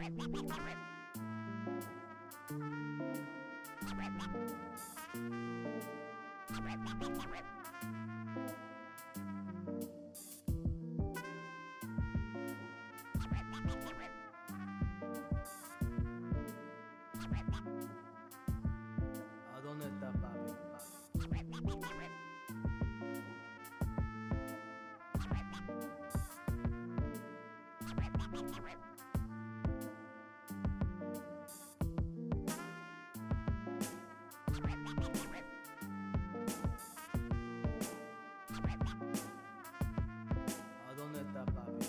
¿A dónde está papi?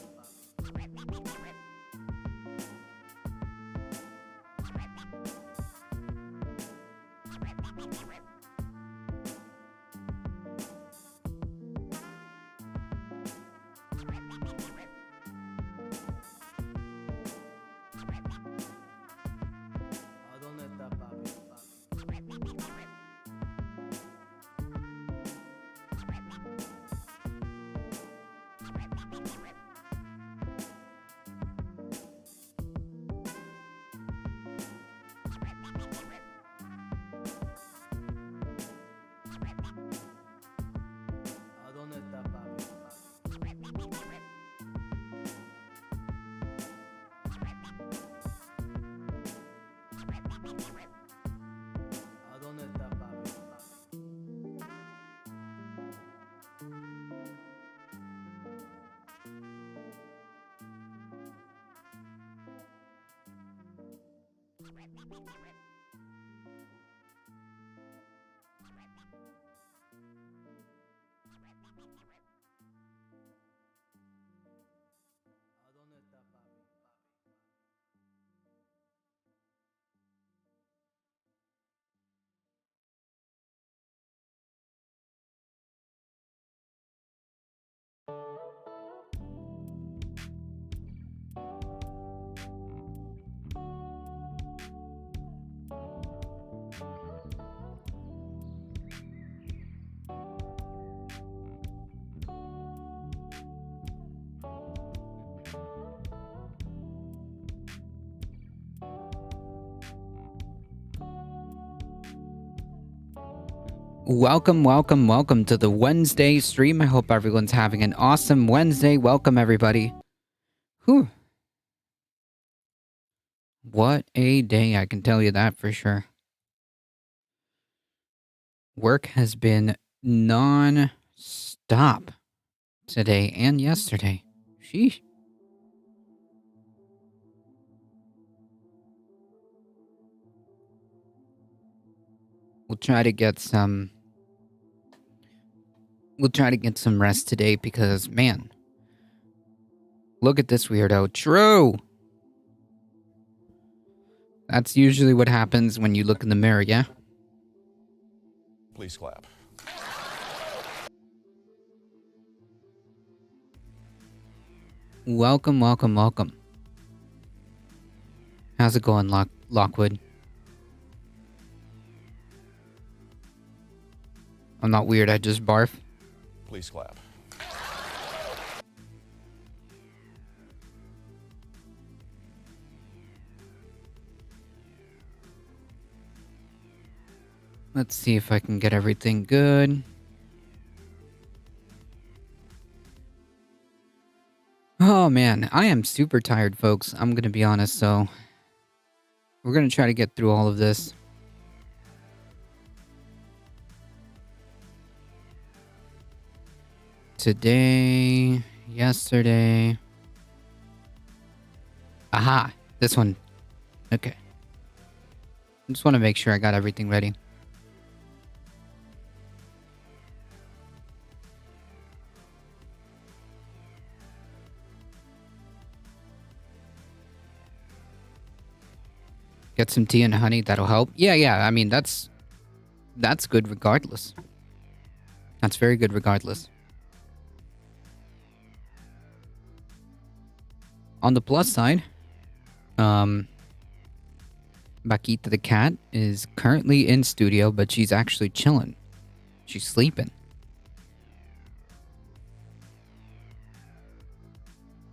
¿A dónde está papi? ¿A dónde está papi? ¿A dónde está papi? ¿A dónde está papi? ¿A dónde está papi? Welcome to the Wednesday stream. I hope everyone's having an awesome Wednesday. Welcome, everybody. Whew. What a day, I can tell you that for sure. Work has been non-stop today and yesterday. Sheesh. We'll try to get some rest today because, man, look at this weirdo. True! That's usually what happens when you look in the mirror, yeah? Please clap. Welcome. How's it going, Lockwood? I'm not weird, I just barf. Please clap. Let's see if I can get everything good. Oh man, I am super tired, folks. I'm gonna be honest, so we're gonna try to get through all of this. Today, yesterday. Aha, this one. Okay. I just want to make sure I got everything ready. Get some tea and honey, that'll help. Yeah, I mean, that's good regardless. That's very good regardless. On the plus side, Bakita the cat is currently in studio, but she's actually chilling. She's sleeping.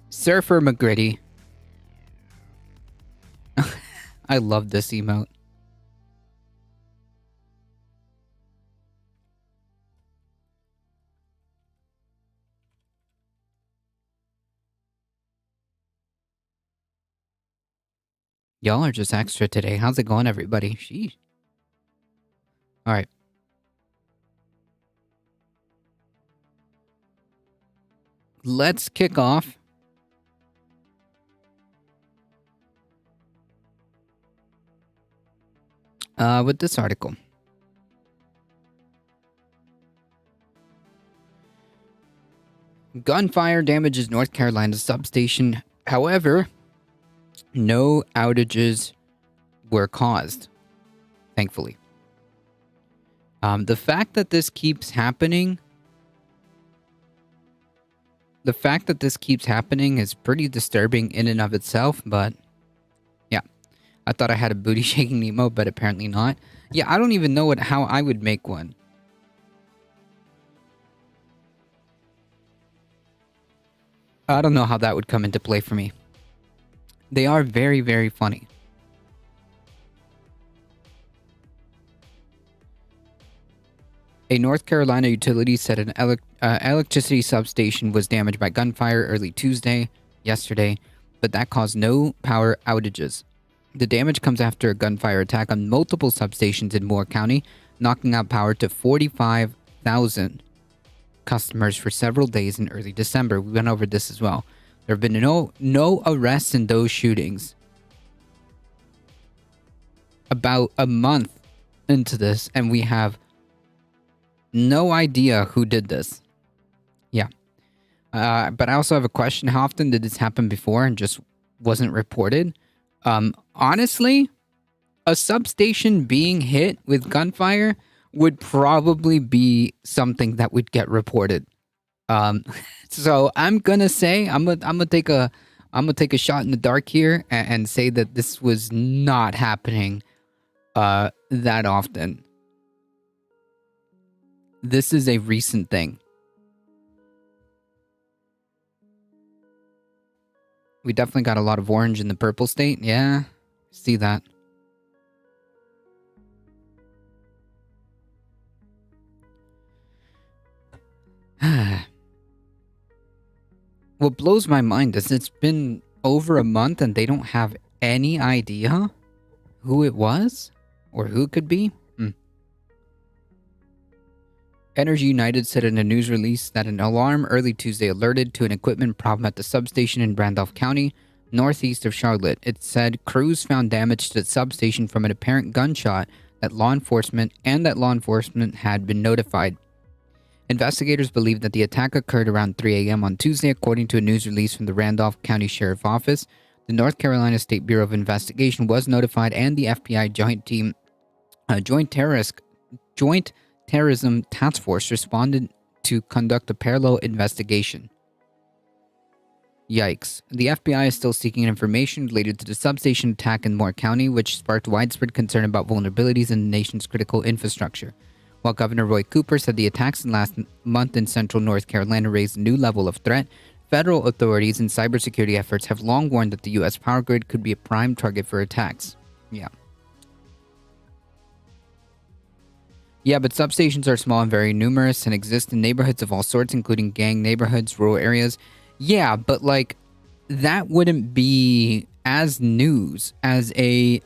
Surfer McGritty. I love this emote. Y'all are just extra today. How's it going, everybody? Sheesh. All right. Let's kick off. With this article. Gunfire damages North Carolina substation. However, no outages were caused, thankfully. The fact that this keeps happening is pretty disturbing in and of itself, but yeah. I thought I had a booty shaking emote, but apparently not. Yeah, I don't even know how I would make one. I don't know how that would come into play for me. They are very, very funny. A North Carolina utility said an electricity substation was damaged by gunfire early yesterday, but that caused no power outages. The damage comes after a gunfire attack on multiple substations in Moore County, knocking out power to 45,000 customers for several days in early December. We went over this as well. There have been no arrests in those shootings. About a month into this, and we have no idea who did this. Yeah. But I also have a question. How often did this happen before and just wasn't reported? Honestly, a substation being hit with gunfire would probably be something that would get reported. So I'm gonna say I'm gonna take a shot in the dark here and say that this was not happening that often. This is a recent thing. We definitely got a lot of orange in the purple state. Yeah, see that. What blows my mind is it's been over a month and they don't have any idea who it was or who it could be. Energy United said in a news release that an alarm early Tuesday alerted to an equipment problem at the substation in Randolph County, northeast of Charlotte. It said crews found damage to the substation from an apparent gunshot that law enforcement had been notified. Investigators believe that the attack occurred around 3 a.m. on Tuesday, according to a news release from the Randolph County Sheriff's Office. The North Carolina State Bureau of Investigation was notified, and the FBI Joint Terrorism Task Force responded to conduct a parallel investigation. Yikes. The FBI is still seeking information related to the substation attack in Moore County, which sparked widespread concern about vulnerabilities in the nation's critical infrastructure. While Governor Roy Cooper said the attacks in last month in central North Carolina raised a new level of threat, federal authorities and cybersecurity efforts have long warned that the U.S. power grid could be a prime target for attacks. Yeah, but substations are small and very numerous and exist in neighborhoods of all sorts, including gang neighborhoods, rural areas. Yeah, but like that wouldn't be as news as a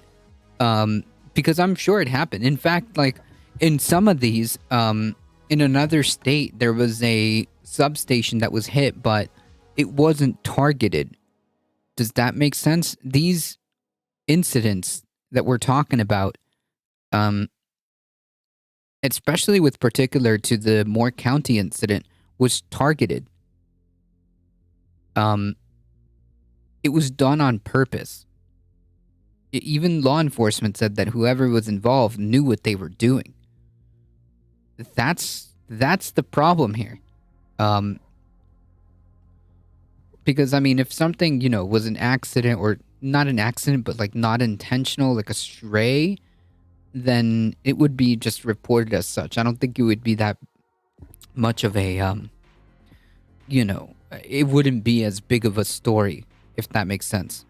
because I'm sure it happened. In fact, like in some of these in another state there was a substation that was hit, but it wasn't targeted. Does that make sense? These incidents that we're talking about especially with particular to the Moore County incident, was targeted. It was done on purpose. Even law enforcement said that whoever was involved knew what they were doing. That's the problem here. Because, I mean, if something, was an accident or not an accident, but like not intentional, like a stray, then it would be just reported as such. I don't think it would be that much of a, it wouldn't be as big of a story, if that makes sense.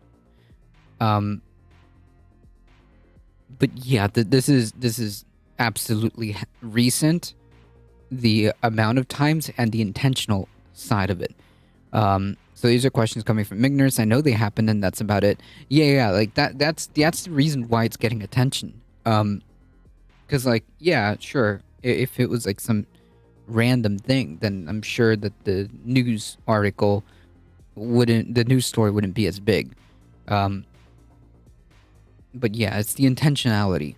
but yeah, this is absolutely recent. The amount of times and the intentional side of it. So these are questions coming from ignorance. I know they happened, and that's about it. Yeah, like that. That's the reason why it's getting attention. Because like, yeah, sure. If it was like some random thing, then I'm sure that the news story wouldn't be as big. But yeah, it's the intentionality.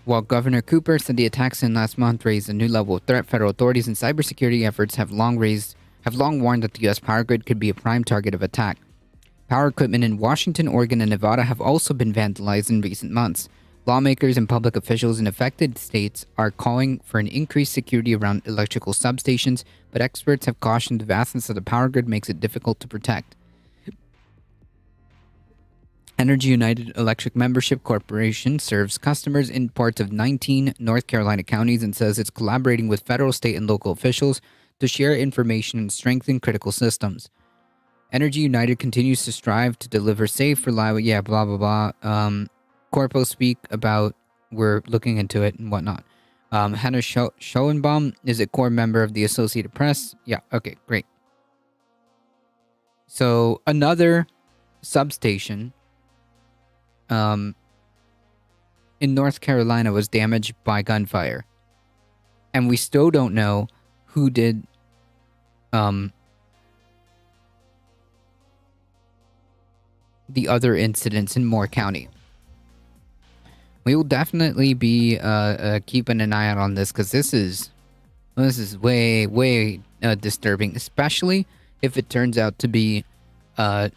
While Governor Cooper said the attacks in last month raised a new level of threat, federal authorities and cybersecurity efforts have long warned that the U.S. power grid could be a prime target of attack. Power equipment in Washington, Oregon, and Nevada have also been vandalized in recent months. Lawmakers and public officials in affected states are calling for an increased security around electrical substations, but experts have cautioned the vastness of the power grid makes it difficult to protect. Energy United Electric Membership Corporation serves customers in parts of 19 North Carolina counties and says it's collaborating with federal, state, and local officials to share information and strengthen critical systems. Energy United continues to strive to deliver safe, reliable, blah, blah, blah. Corpo speak about we're looking into it and whatnot. Hannah Schoenbaum is a core member of the Associated Press. Yeah, okay, great. So another substation in North Carolina was damaged by gunfire. And we still don't know who did the other incidents in Moore County. We will definitely be keeping an eye out on this, because this is way disturbing, especially if it turns out to be a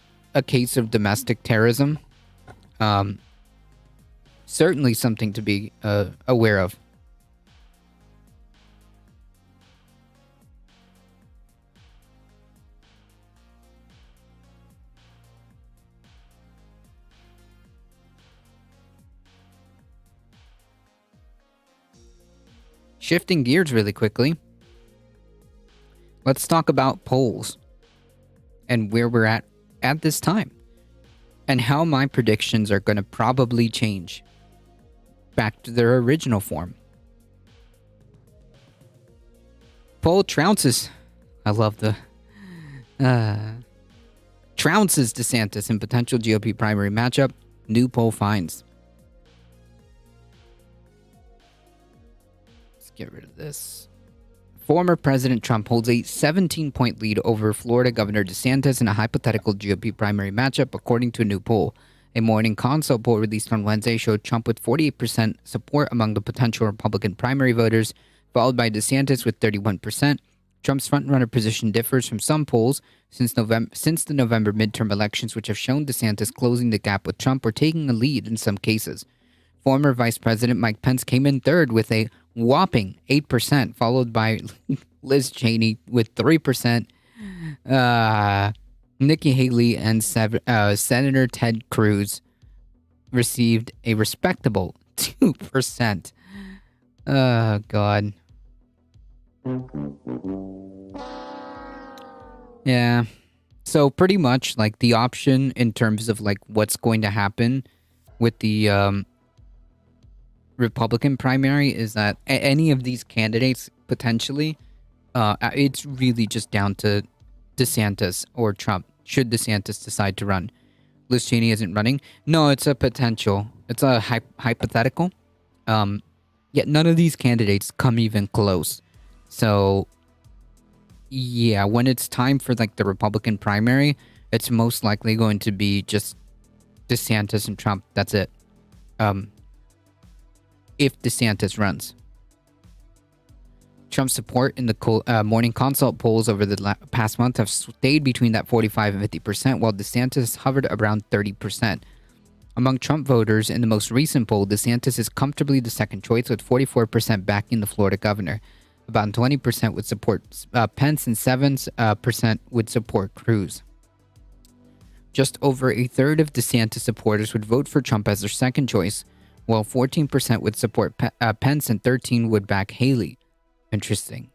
case of domestic terrorism. Certainly something to be aware of. Shifting gears really quickly, let's talk about polls and where we're at this time, and how my predictions are going to probably change back to their original form. Poll trounces. I love the trounces DeSantis in potential GOP primary matchup. New poll finds. Let's get rid of this. Former President Trump holds a 17-point lead over Florida Governor DeSantis in a hypothetical GOP primary matchup, according to a new poll. A Morning Consult poll released on Wednesday showed Trump with 48% support among the potential Republican primary voters, followed by DeSantis with 31%. Trump's frontrunner position differs from some polls since the November midterm elections, which have shown DeSantis closing the gap with Trump or taking a lead in some cases. Former Vice President Mike Pence came in third with a whopping 8%, followed by Liz Cheney with 3%. Nikki Haley and Senator Ted Cruz received a respectable 2%. Oh, God. Yeah. So pretty much like the option in terms of like what's going to happen with the Republican primary is that any of these candidates potentially, it's really just down to DeSantis or Trump. Should DeSantis decide to run? Liz Cheney isn't running. No, it's a potential. It's a hypothetical. Yet none of these candidates come even close. So, yeah, when it's time for like the Republican primary, it's most likely going to be just DeSantis and Trump. That's it. If DeSantis runs. Trump's support in the Morning Consult polls over the past month have stayed between that 45 and 50%, while DeSantis hovered around 30%. Among Trump voters in the most recent poll, DeSantis is comfortably the second choice, with 44% backing the Florida governor. About 20% would support Pence, and 7% would support Cruz. Just over a third of DeSantis supporters would vote for Trump as their second choice, while 14% would support Pence and 13% would back Haley. Interesting.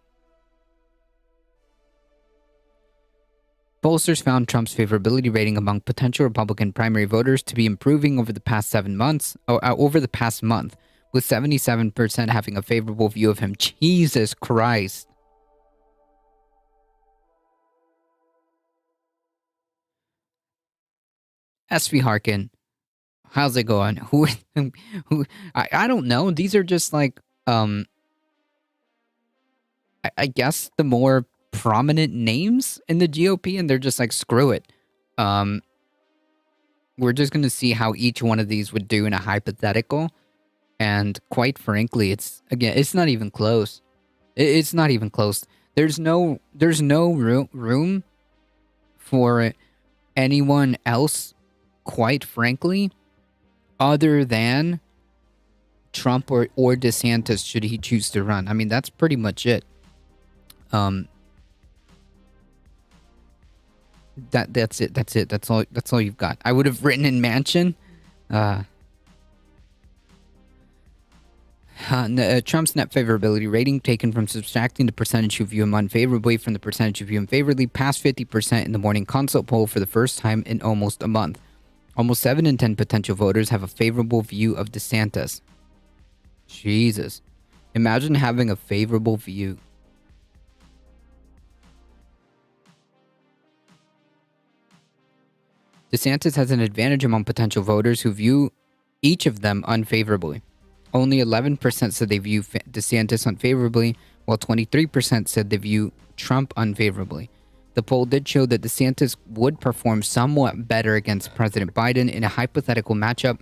Pollsters found Trump's favorability rating among potential Republican primary voters to be improving over the past 7 months, over the past month, with 77% having a favorable view of him. Jesus Christ. SV Harkin, how's it going? Who I don't know. These are just like I guess the more prominent names in the GOP, and they're just like, screw it. We're just gonna see how each one of these would do in a hypothetical. And quite frankly, it's not even close. It's not even close. There's no room for anyone else, quite frankly, other than Trump or DeSantis, should he choose to run. I mean, that's pretty much it. That's it. That's all you've got. I would have written in Manchin. Trump's net favorability rating, taken from subtracting the percentage who view him unfavorably from the percentage who view him favorably, passed 50% in the morning consult poll for the first time in almost a month. Almost 7 in 10 potential voters have a favorable view of DeSantis. Jesus. Imagine having a favorable view. DeSantis has an advantage among potential voters who view each of them unfavorably. Only 11% said they view DeSantis unfavorably, while 23% said they view Trump unfavorably. The poll did show that DeSantis would perform somewhat better against President Biden in a hypothetical matchup,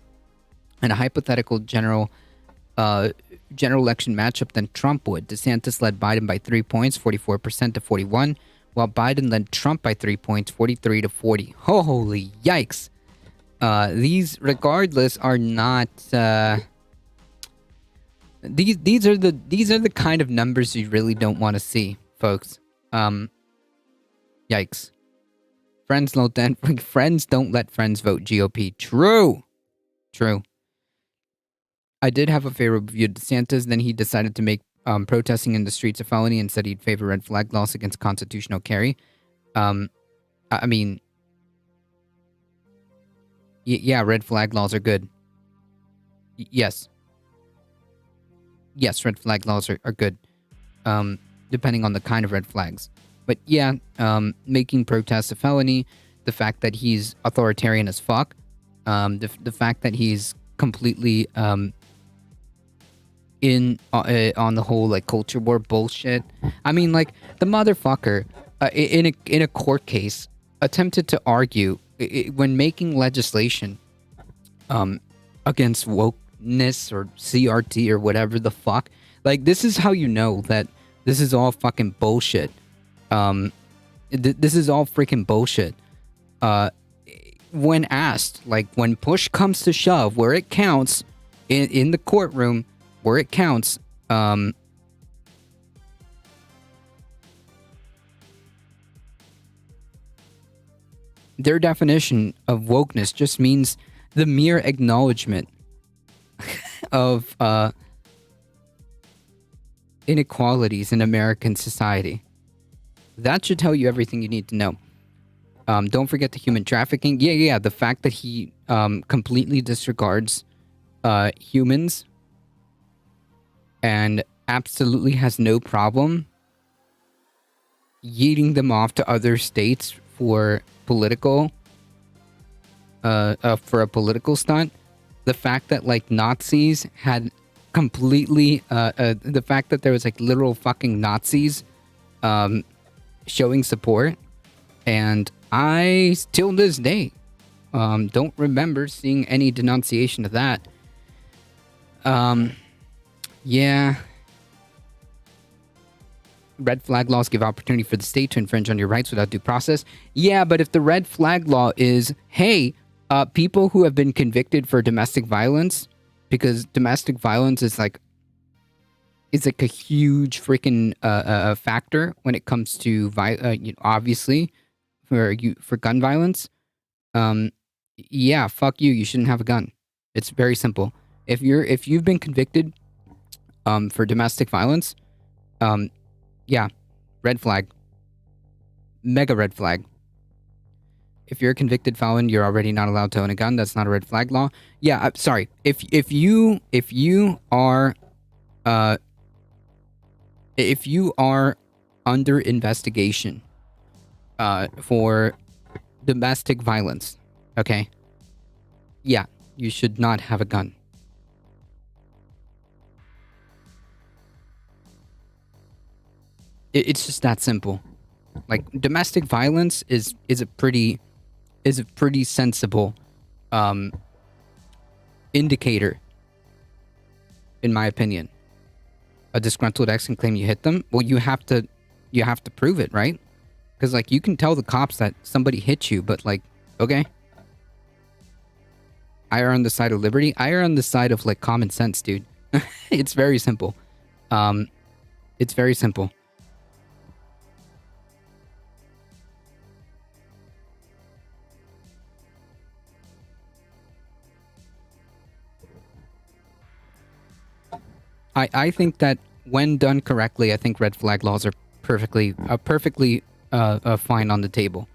and a hypothetical general election matchup than Trump would. DeSantis led Biden by 3 points, 44% to 41%, while Biden led Trump by 3 points, 43 to 40. Holy yikes! These, regardless, are not. These are the kind of numbers you really don't want to see, folks. Yikes! Friends don't let friends vote GOP. True. I did have a favorable view of DeSantis. Then he decided to make protesting in the streets a felony and said he'd favor red flag laws against constitutional carry. I mean, yeah, red flag laws are good. Yes, red flag laws are good, depending on the kind of red flags. But yeah, making protests a felony, the fact that he's authoritarian as fuck, the fact that he's completely on the whole like culture war bullshit. I mean, like, the motherfucker in a court case attempted to argue when making legislation against wokeness or CRT or whatever the fuck. Like, this is how you know that this is all fucking bullshit. This is all freaking bullshit. When asked, like, when push comes to shove, where it counts in the courtroom, where it counts, their definition of wokeness just means the mere acknowledgement of inequalities in American society. That should tell you everything you need to know. Don't forget the human trafficking. Yeah. The fact that he completely disregards humans and absolutely has no problem yeeting them off to other states for political stunt. The fact that, like, Nazis had completely the fact that there was, like, literal fucking Nazis showing support, and I till this day don't remember seeing any denunciation of that. Yeah. Red flag laws give opportunity for the state to infringe on your rights without due process. Yeah, but if the red flag law is, hey, people who have been convicted for domestic violence, because domestic violence is like a huge freaking factor when it comes to obviously for gun violence. Yeah, fuck you. You shouldn't have a gun. It's very simple. If you've been convicted for domestic violence, yeah, red flag, mega red flag. if you're a convicted felon, you're already not allowed to own a gun. That's not a red flag law. Yeah, sorry. If you are if you are under investigation for domestic violence, okay? Yeah, you should not have a gun. It's just that simple. Like, domestic violence is a pretty sensible indicator, in my opinion. A disgruntled ex can claim you hit them. Well, you have to prove it, right? Because, like, you can tell the cops that somebody hit you, but, like, okay. I err on the side of liberty. I err on the side of, like, common sense, dude. It's very simple. It's very simple. I think that when done correctly, I think red flag laws are perfectly fine on the table.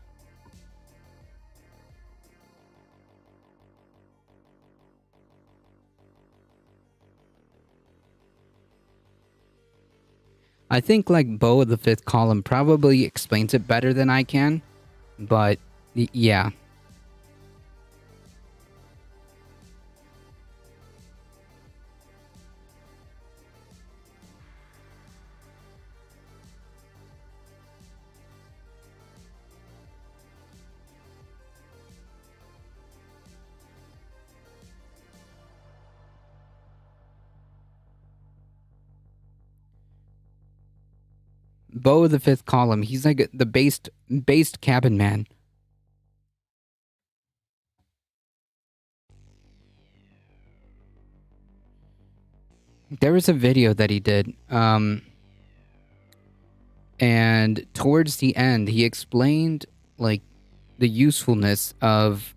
I think, like, Bo of the Fifth Column probably explains it better than I can, but yeah. Bo of the Fifth Column, he's like the based cabin man. There was a video that he did, and towards the end, he explained, like, the usefulness of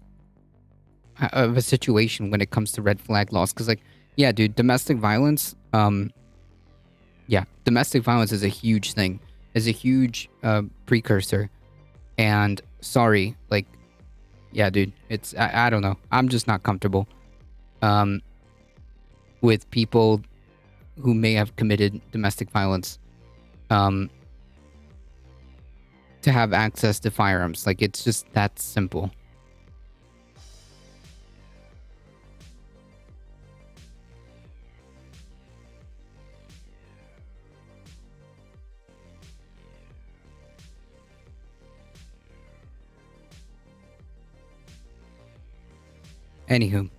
a situation when it comes to red flag laws. Because, like, yeah, dude, domestic violence, domestic violence is a huge thing, is a huge precursor. And sorry, like, yeah, dude, it's, I don't know. I'm just not comfortable with people who may have committed domestic violence to have access to firearms. Like, it's just that simple. Anywho.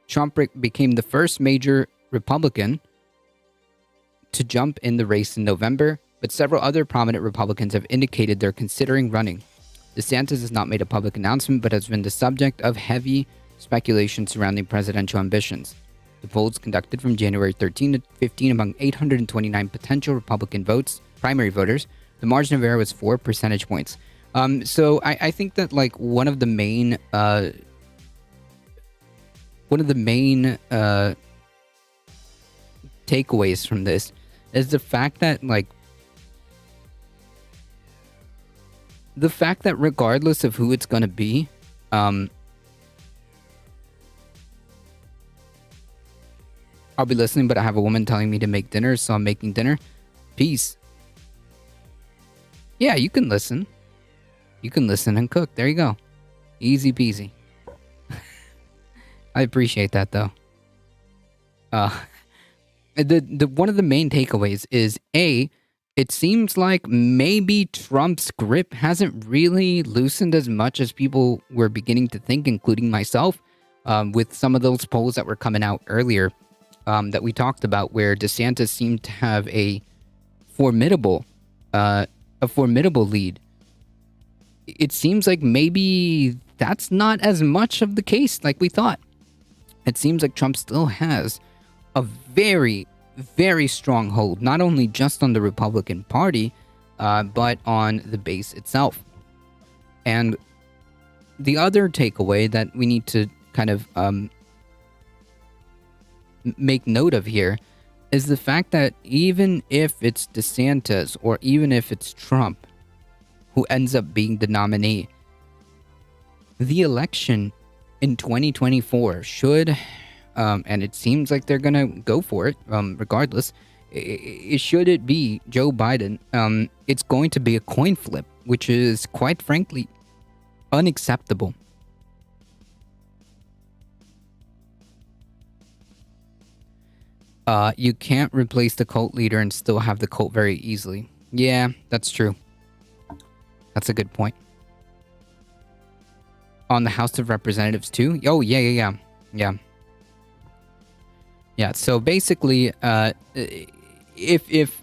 Trump became the first major Republican to jump in the race in November, but several other prominent Republicans have indicated they're considering running. DeSantis has not made a public announcement, but has been the subject of heavy speculation surrounding presidential ambitions. The polls conducted from January 13 to 15 among 829 potential Republican primary voters, the margin of error was 4 percentage points. So I think that, like, one of the main takeaways from this is the fact that, like, regardless of who it's gonna be, I'll be listening, but I have a woman telling me to make dinner, so I'm making dinner. Peace. Yeah, you can listen. You can listen and cook. There you go. Easy peasy. I appreciate that, though. The one of the main takeaways is, A, it seems like maybe Trump's grip hasn't really loosened as much as people were beginning to think, including myself, with some of those polls that were coming out earlier that we talked about, where DeSantis seemed to have a formidable lead. It seems like maybe that's not as much of the case like we thought. It seems like Trump still has a very, very strong hold, not only just on the Republican Party, but on the base itself. And the other takeaway that we need to kind of make note of here is the fact that even if it's DeSantis or even if it's Trump who ends up being the nominee, the election in 2024 should, and it seems like they're going to go for it, regardless, should it be Joe Biden, it's going to be a coin flip, which is quite frankly unacceptable. You can't replace the cult leader and still have the cult very easily. Yeah, that's true. That's a good point. On the House of Representatives too? Oh, yeah. Yeah, so basically, if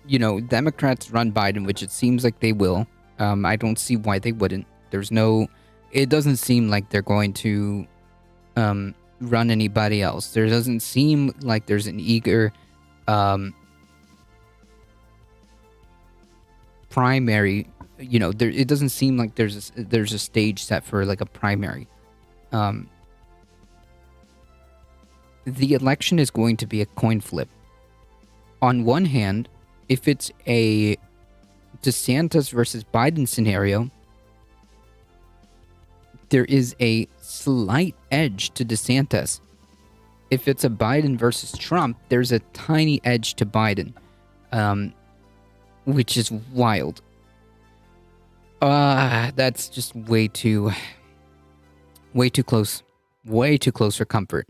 you know, Democrats run Biden, which it seems like they will, I don't see why they wouldn't. It doesn't seem like they're going to run anybody else. There doesn't seem like there's an eager primary, you know, it doesn't seem like there's a stage set for like a primary. The election is going to be a coin flip. On one hand, if it's a DeSantis versus Biden scenario, there is a slight edge to DeSantis. If it's a Biden versus Trump, there's a tiny edge to Biden, which is wild. That's just way too close for comfort.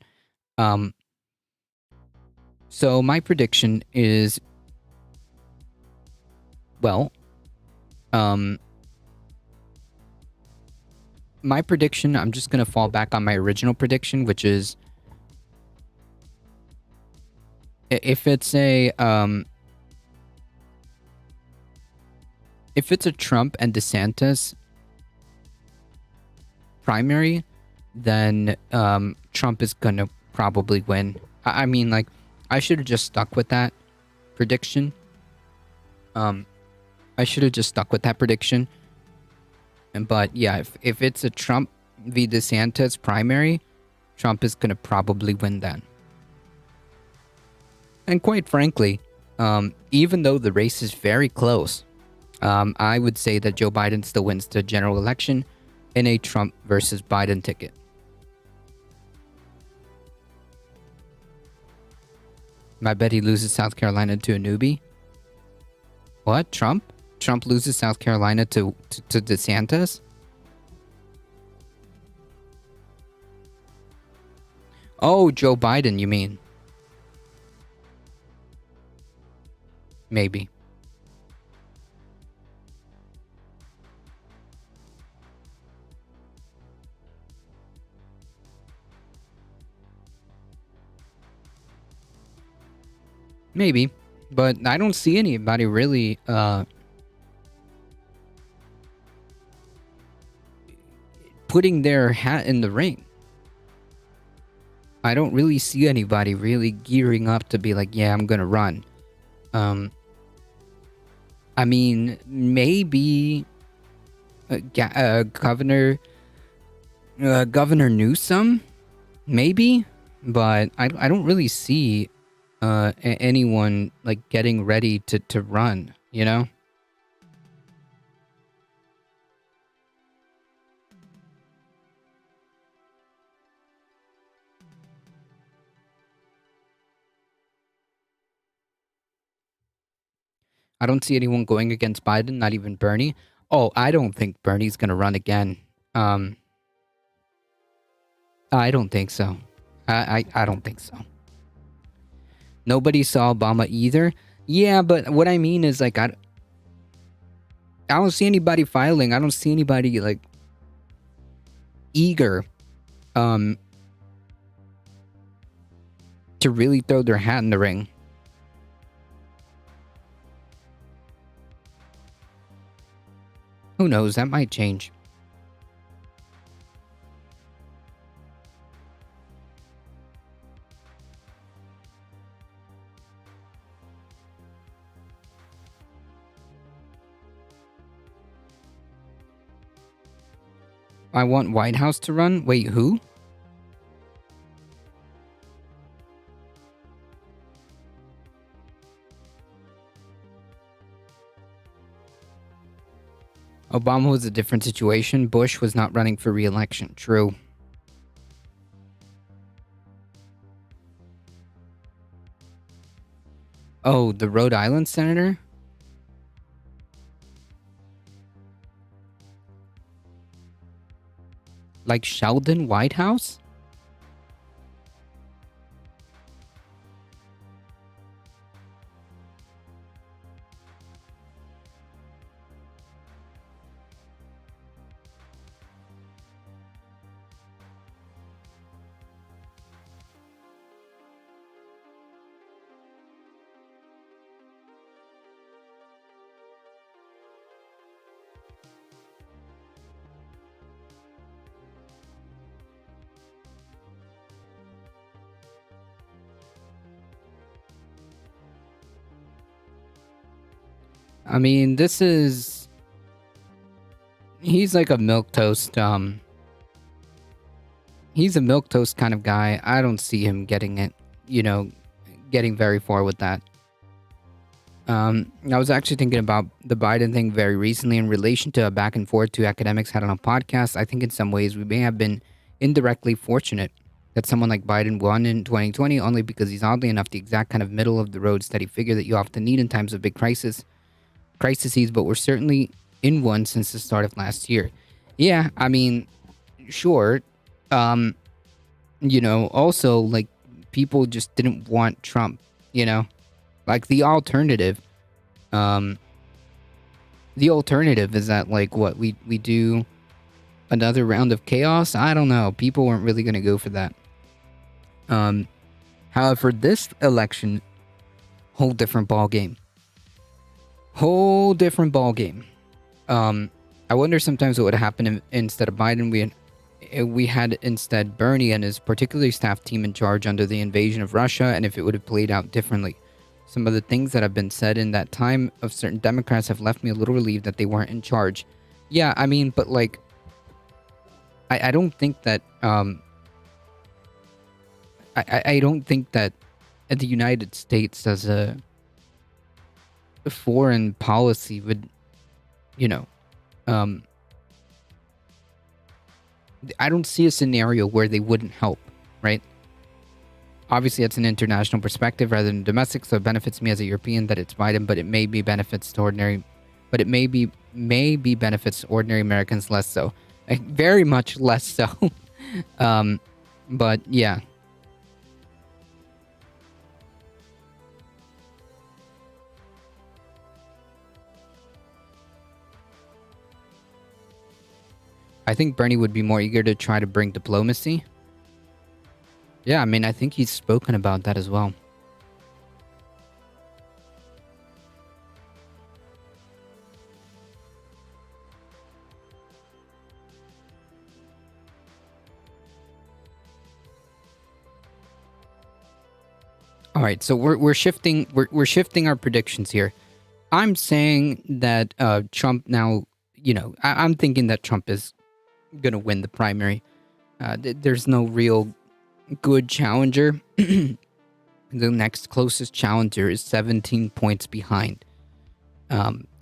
So my prediction is, well, my prediction, I'm just going to fall back on my original prediction, which is if it's a Trump and DeSantis primary, then Trump is going to probably win. I mean, like, I should have just stuck with that prediction. But yeah, if it's a Trump v. DeSantis primary, Trump is going to probably win then. And quite frankly, even though the race is very close, I would say that Joe Biden still wins the general election in a Trump versus Biden ticket. I bet he loses South Carolina to a newbie. What? Trump loses South Carolina to DeSantis? Oh, Joe Biden, you mean? Maybe. Maybe. But I don't see anybody really putting their hat in the ring. I don't really see anybody really gearing up to be like, yeah, I'm gonna run. I mean, maybe Governor Newsom, maybe, but I don't really see anyone like getting ready to run, you know? I don't see anyone going against Biden, not even Bernie. Oh, I don't think Bernie's gonna run again. I don't think so. I don't think so. Nobody saw Obama either. Yeah, but what I mean is like I don't see anybody filing. I don't see anybody like eager to really throw their hat in the ring. Who knows? That might change. I want White House to run? Wait, who? Obama was a different situation. Bush was not running for re-election. True. Oh, the Rhode Island senator? Like Sheldon Whitehouse? I mean, this is... He's like a milquetoast, he's a milquetoast kind of guy. I don't see him getting it, getting very far with that. I was actually thinking about the Biden thing very recently in relation to a back and forth two academics had on a podcast. I think in some ways we may have been indirectly fortunate that someone like Biden won in 2020 only because he's oddly enough the exact kind of middle of the road steady figure that you often need in times of big crises, but we're certainly in one since the start of last year. Yeah, I mean, sure. Also, like, people just didn't want Trump, Like, the alternative is that, like, what, we do another round of chaos? I don't know. People weren't really going to go for that. However, this election, whole different ball game. I wonder sometimes what would happen if, instead of Biden, we had instead Bernie and his particularly staffed team in charge under the invasion of Russia, and if it would have played out differently. Some of the things that have been said in that time of certain Democrats have left me a little relieved that they weren't in charge. Yeah, I mean, but like, I don't think that, I don't think that the United States as a foreign policy would, I don't see a scenario where they wouldn't help, right? Obviously, it's an international perspective rather than domestic, so it benefits me as a European that it's Biden, but it may be benefits to ordinary Americans less so. Like, very much less so. But yeah. I think Bernie would be more eager to try to bring diplomacy. Yeah, I mean, I think he's spoken about that as well. All right, so we're shifting our predictions here. I'm saying that Trump now, I'm thinking that Trump is gonna win the primary. There's no real good challenger. The next closest challenger is 17 points behind.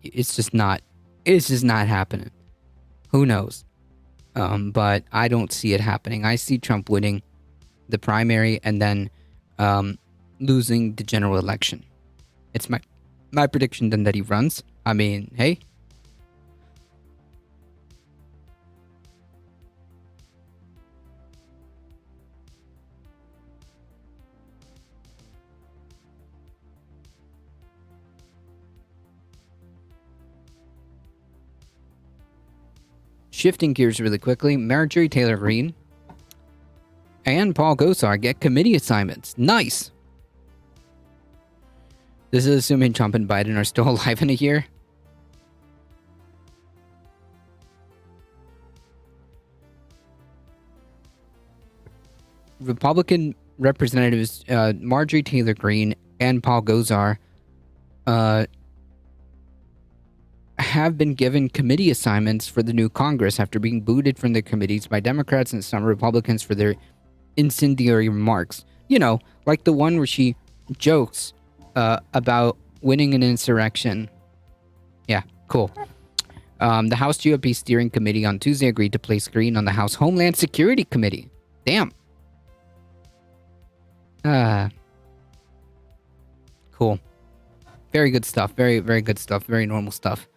It's just not happening. Who knows? But I don't see it happening. I see Trump winning the primary and then losing the general election. It's my prediction then that he runs. I mean, hey. Shifting gears really quickly, Marjorie Taylor Greene and Paul Gosar get committee assignments. Nice! This is assuming Trump and Biden are still alive in a year. Republican Representatives Marjorie Taylor Greene and Paul Gosar have been given committee assignments for the new Congress after being booted from their committees by Democrats and some Republicans for their incendiary remarks. Like the one where she jokes about winning an insurrection. Yeah, cool. The House GOP Steering Committee on Tuesday agreed to place Green on the House Homeland Security Committee. Damn. Cool. Very good stuff. Very, very good stuff. Very normal stuff.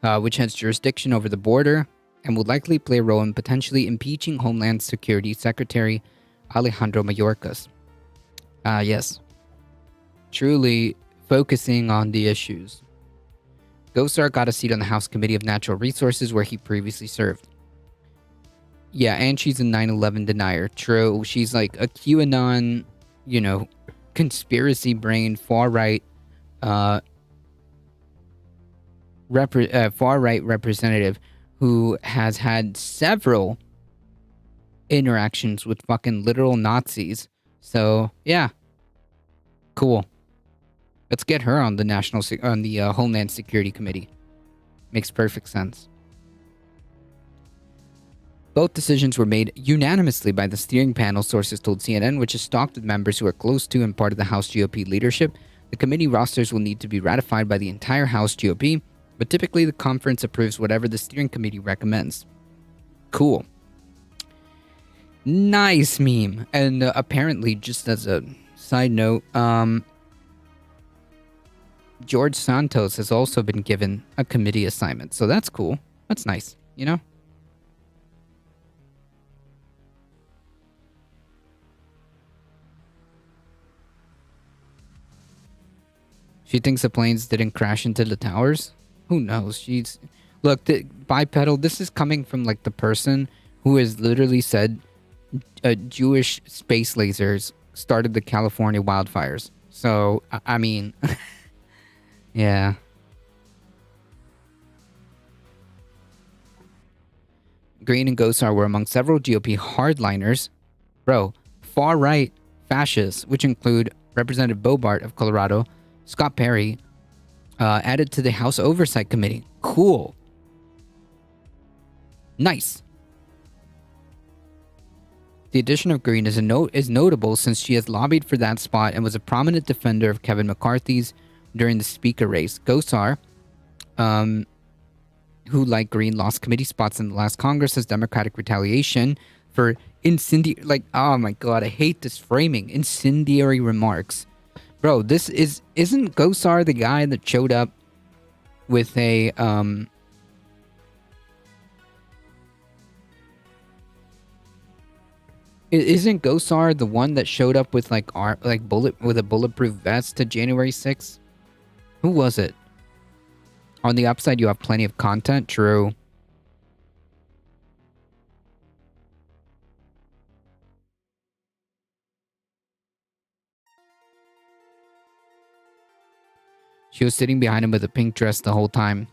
Which has jurisdiction over the border and will likely play a role in potentially impeaching Homeland Security Secretary Alejandro Mayorkas. Yes. Truly focusing on the issues. Gosar got a seat on the House Committee of Natural Resources where he previously served. Yeah, and she's a 9/11 denier. True. She's like a QAnon, conspiracy brain, far-right, far-right representative who has had several interactions with fucking literal Nazis. So, yeah. Cool. Let's get her on the Homeland Security Committee. Makes perfect sense. Both decisions were made unanimously by the steering panel, sources told CNN, which is stocked with members who are close to and part of the House GOP leadership. The committee rosters will need to be ratified by the entire House GOP, but typically the conference approves whatever the steering committee recommends. Cool. Nice meme. And apparently, just as a side note, George Santos has also been given a committee assignment. So that's cool. That's nice, She thinks the planes didn't crash into the towers? Who knows? Look, bipedal, this is coming from like the person who has literally said Jewish space lasers started the California wildfires. So, I mean, yeah. Green and Gosar were among several GOP hardliners. Far-right fascists, which include Representative Bobart of Colorado, Scott Perry, added to the House Oversight Committee. Cool. Nice. The addition of Green is notable since she has lobbied for that spot and was a prominent defender of Kevin McCarthy's during the speaker race. Gosar, who like Green lost committee spots in the last Congress as Democratic retaliation for oh my god, I hate this framing. Incendiary remarks. Bro, isn't Gosar the guy that showed up with a, Isn't Gosar the one that showed up with with a bulletproof vest to January 6th? Who was it? On the upside, you have plenty of content. True. She was sitting behind him with a pink dress the whole time.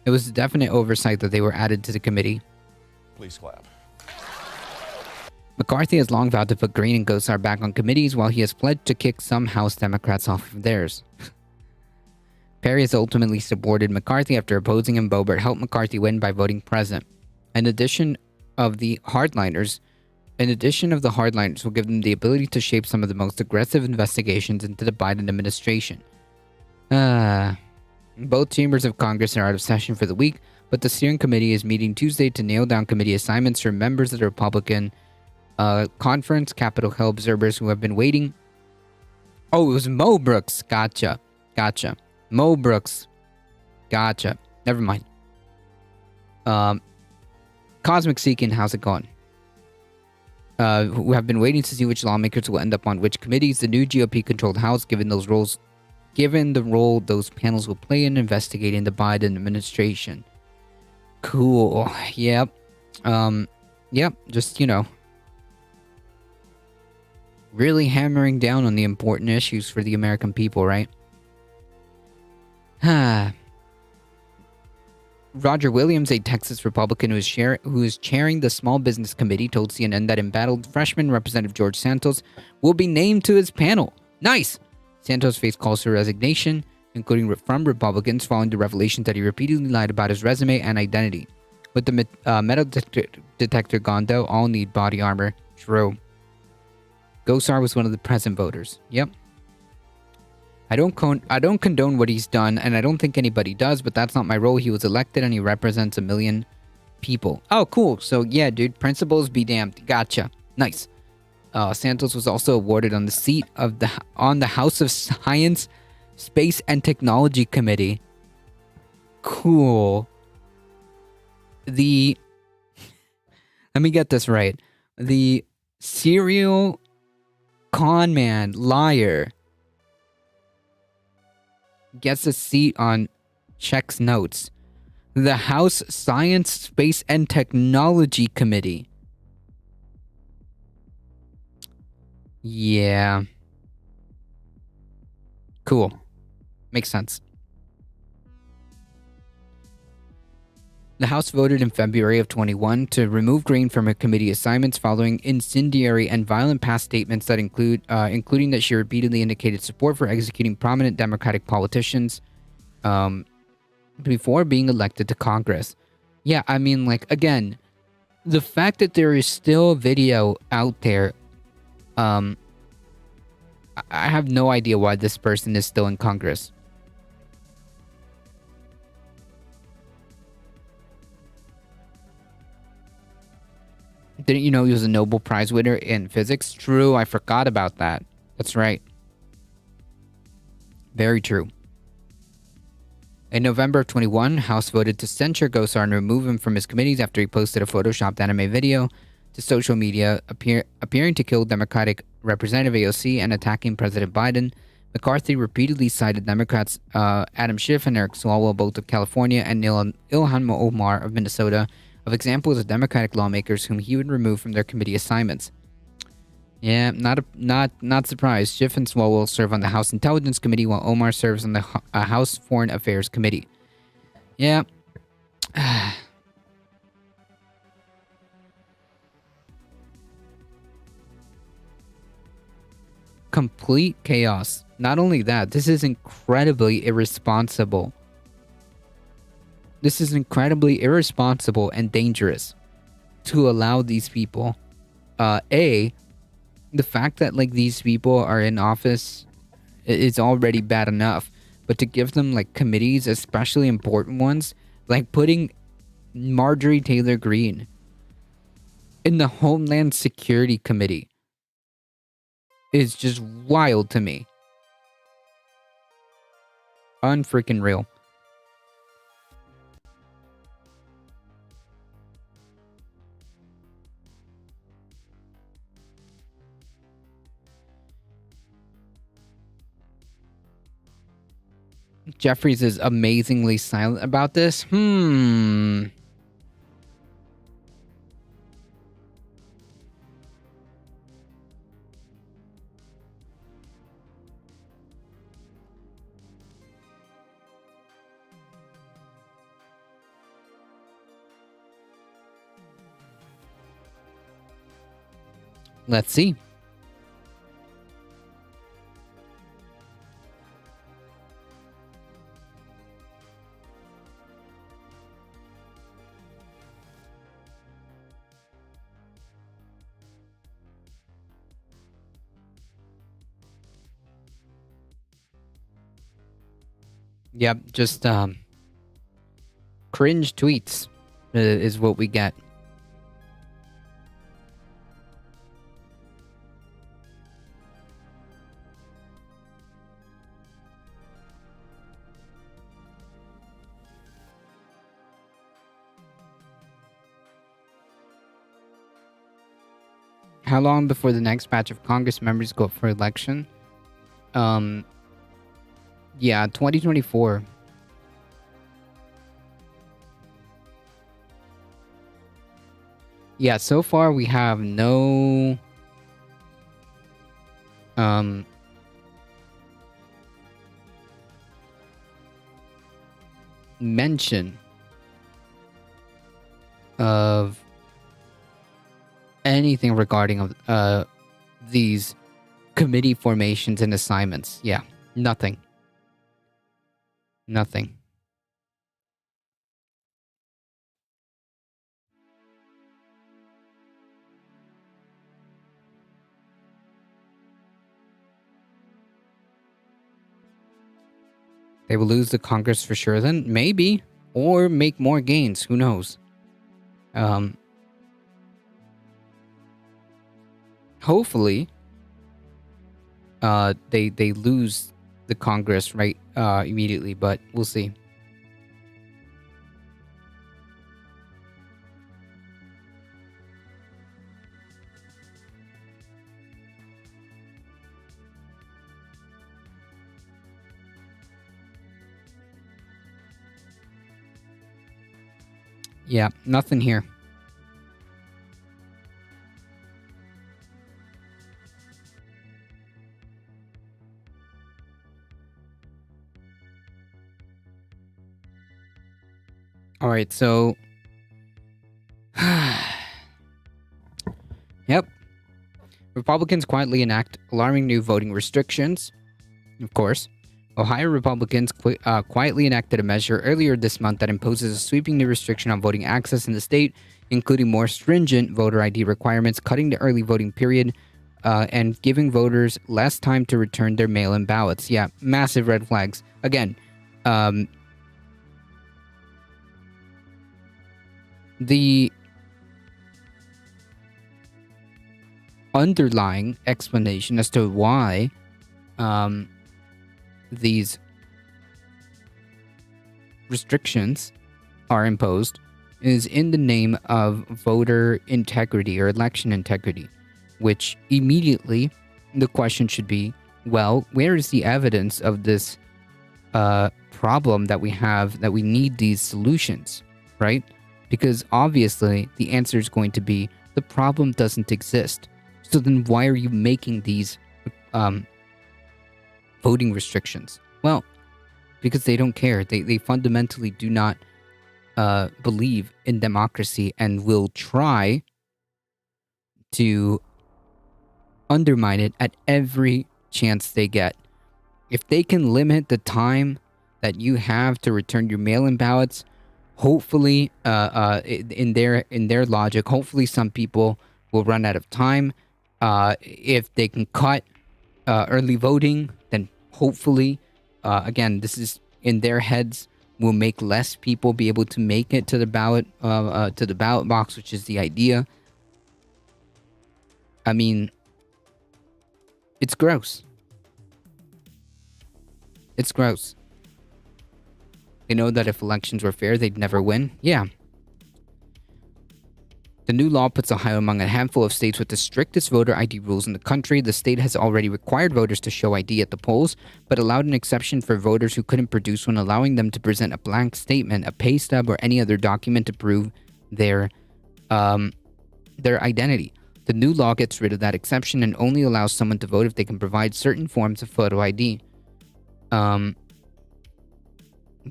It was a definite oversight that they were added to the committee. Please clap. McCarthy has long vowed to put Green and Gosar back on committees, while he has pledged to kick some House Democrats off of theirs. Perry has ultimately supported McCarthy after opposing him. Bobart helped McCarthy win by voting present. In addition of the hardliners will give them the ability to shape some of the most aggressive investigations into the Biden administration. Both chambers of Congress are out of session for the week, but the steering committee is meeting Tuesday to nail down committee assignments for members of the Republican conference. Capitol Hill observers who have been waiting. Oh, it was Mo Brooks. Gotcha. Mo Brooks. Gotcha. Never mind. Cosmic Seeking, how's it going? Who have been waiting to see which lawmakers will end up on which committees. The new GOP-controlled House, given the role those panels will play in investigating the Biden administration. Cool. Yep. Just, really hammering down on the important issues for the American people, right? Roger Williams, a Texas Republican who is chairing the Small Business Committee, told CNN that embattled freshman Representative George Santos will be named to his panel. Nice! Santos faced calls for resignation, including from Republicans, following the revelation that he repeatedly lied about his resume and identity. With the metal detector gone, though, all need body armor. True. Gosar was one of the present voters. Yep. I don't condone what he's done, and I don't think anybody does, but that's not my role. He was elected, and he represents 1 million people. Oh, cool. So, yeah, dude, principles be damned. Gotcha. Nice. Santos was also awarded on the seat of the House of Science, Space, and Technology Committee. Cool. Let me get this right. The serial con man, liar, gets a seat on Czech's notes. The House Science, Space, and Technology Committee. Yeah. Cool. Makes sense. The House voted in February of 21 to remove Green from her committee assignments following incendiary and violent past statements that including that she repeatedly indicated support for executing prominent Democratic politicians before being elected to Congress. Yeah, I mean, like, again, the fact that there is still video out there, I have no idea why this person is still in Congress. Didn't you know he was a Nobel Prize winner in physics? True, I forgot about that. That's right. Very true. In November of 21, House voted to censure Gosar and remove him from his committees after he posted a photoshopped anime video to social media appearing to kill Democratic Representative AOC and attacking President Biden. McCarthy repeatedly cited Democrats Adam Schiff and Eric Swalwell, both of California, and Ilhan Omar of Minnesota, of examples of Democratic lawmakers whom he would remove from their committee assignments. Yeah, not surprised. Schiff and Swalwell serve on the House Intelligence Committee, while Omar serves on the House Foreign Affairs Committee. Yeah. Complete chaos. Not only that, this is incredibly irresponsible. This is incredibly irresponsible and dangerous to allow these people. The fact that like these people are in office is already bad enough, but to give them like committees, especially important ones, like putting Marjorie Taylor Greene in the Homeland Security Committee is just wild to me. Unfreaking real. Jeffries is amazingly silent about this. Let's see. Yep, just cringe tweets is what we get. How long before the next batch of Congress members go for election? Yeah, 2024. Yeah, so far we have no mention of anything regarding these committee formations and assignments. Yeah, nothing. Nothing. They will lose the Congress for sure then? Maybe. Or make more gains. Who knows? Hopefully, they lose the Congress right immediately, but we'll see. Yeah, nothing here. All right, so yep. Republicans quietly enact alarming new voting restrictions. Of course, Ohio Republicans quietly enacted a measure earlier this month that imposes a sweeping new restriction on voting access in the state, including more stringent voter ID requirements, cutting the early voting period, and giving voters less time to return their mail-in ballots. Yeah, massive red flags. Again, the underlying explanation as to why these restrictions are imposed is in the name of voter integrity or election integrity, which immediately the question should be, well, where is the evidence of this problem that we have, that we need these solutions, right? Because obviously the answer is going to be the problem doesn't exist. So then why are you making these voting restrictions? Well, because they don't care. They fundamentally do not believe in democracy and will try to undermine it at every chance they get. If they can limit the time that you have to return your mail-in ballots, hopefully, in their logic, hopefully some people will run out of time. If they can cut early voting, then hopefully, again, this is in their heads, will make less people be able to make it to the ballot box, which is the idea. I mean, it's gross. It's gross. They know that if elections were fair, they'd never win. Yeah. The new law puts Ohio among a handful of states with the strictest voter ID rules in the country. The state has already required voters to show ID at the polls, but allowed an exception for voters who couldn't produce one, allowing them to present a blank statement, a pay stub, or any other document to prove their identity. The new law gets rid of that exception and only allows someone to vote if they can provide certain forms of photo ID.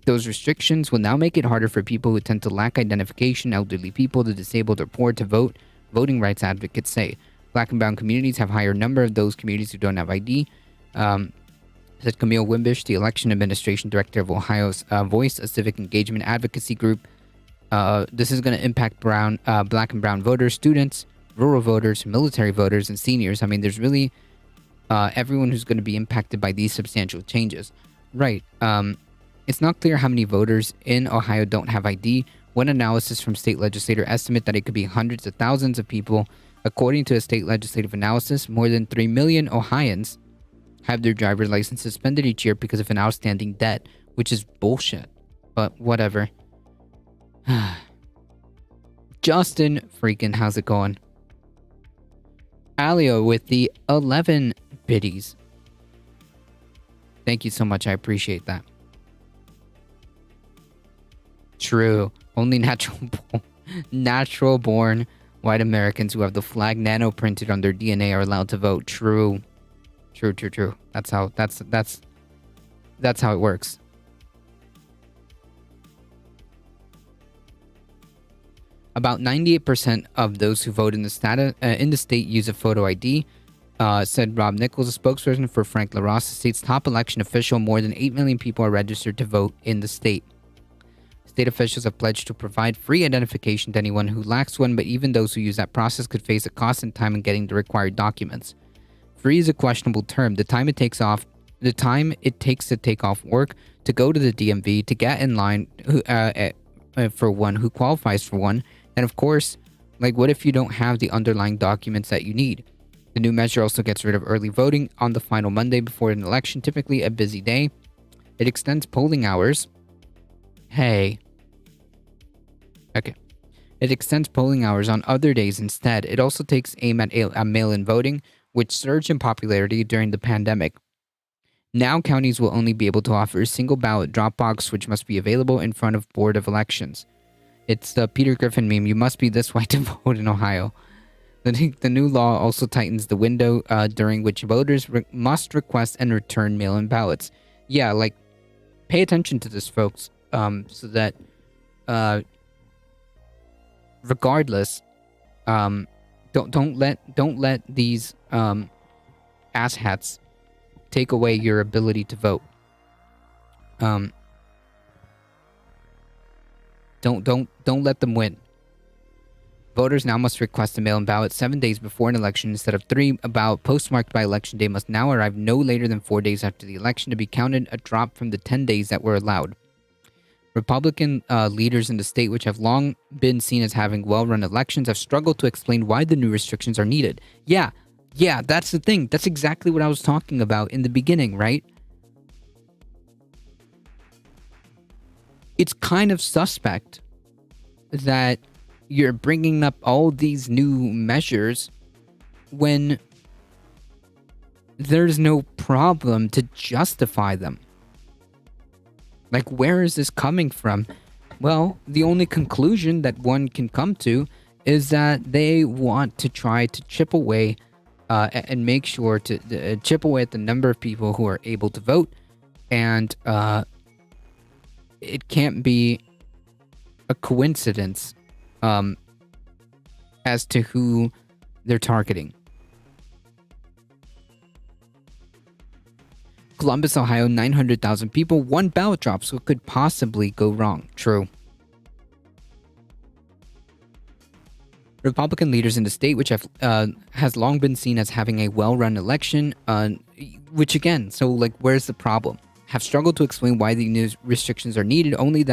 Those restrictions will now make it harder for people who tend to lack identification, elderly people, the disabled, or poor to vote, voting rights advocates say. Black and brown communities have a higher number of those communities who don't have ID, said Camille Wimbish, the election administration director of Ohio's Voice, a civic engagement advocacy group. This is going to impact black and brown voters, students, rural voters, military voters, and seniors. I mean, there's really everyone who's going to be impacted by these substantial changes. Right. It's not clear how many voters in Ohio don't have ID. One analysis from state legislator estimate that it could be hundreds of thousands of people. According to a state legislative analysis, more than 3 million Ohioans have their driver's license suspended each year because of an outstanding debt, which is bullshit. But whatever. Justin, freaking, how's it going? Alio with the 11 biddies. Thank you so much. I appreciate that. True. Only natural born white Americans who have the flag nano printed on their DNA are allowed to vote. True. That's how it works. About 98% of those who vote in the state use a photo ID, said Rob Nichols, a spokesperson for Frank LaRosse, the state's top election official. More than 8 million people are registered to vote in the state. State officials have pledged to provide free identification to anyone who lacks one, but even those who use that process could face a cost and time in getting the required documents. Free is a questionable term. The time it takes the time it takes to take off work, to go to the DMV, to get in line for one who qualifies for one, and of course, like, what if you don't have the underlying documents that you need? The new measure also gets rid of early voting on the final Monday before an election, typically a busy day. It extends polling hours. Hey. Okay. It extends polling hours on other days instead. It also takes aim at mail-in voting, which surged in popularity during the pandemic. Now counties will only be able to offer a single ballot drop box, which must be available in front of Board of Elections. It's the Peter Griffin meme, you must be this white to vote in Ohio. The new law also tightens the window during which voters must request and return mail-in ballots. Yeah, like, pay attention to this, folks, so that, regardless, don't let these asshats take away your ability to vote. Don't let them win. Voters now must request a mail-in ballot 7 days before an election instead of 3. A ballot postmarked by election day must now arrive no later than 4 days after the election to be counted, a drop from the 10 days that were allowed. Republican leaders in the state, which have long been seen as having well-run elections, have struggled to explain why the new restrictions are needed. Yeah, that's the thing. That's exactly what I was talking about in the beginning, right? It's kind of suspect that you're bringing up all these new measures when there's no problem to justify them. Like, where is this coming from? Well, the only conclusion that one can come to is that they want to try to chip away and make sure to chip away at the number of people who are able to vote. And it can't be a coincidence as to who they're targeting. Columbus, Ohio, 900,000 people, one ballot drop, so it could possibly go wrong. True. Republican leaders in the state, which has long been seen as having a well-run election, which again, so like, where's the problem? Have struggled to explain why the new restrictions are needed, only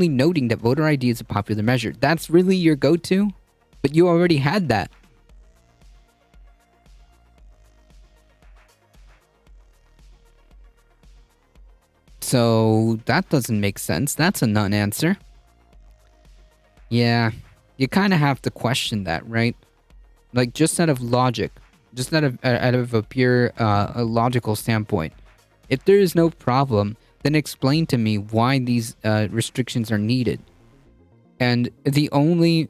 noting that voter ID is a popular measure. That's really your go-to? But you already had that. So that doesn't make sense. That's a non-answer. Yeah, you kind of have to question that, right? Like, just out of logic, just out of a pure a logical standpoint. If there is no problem, then explain to me why these restrictions are needed. And the only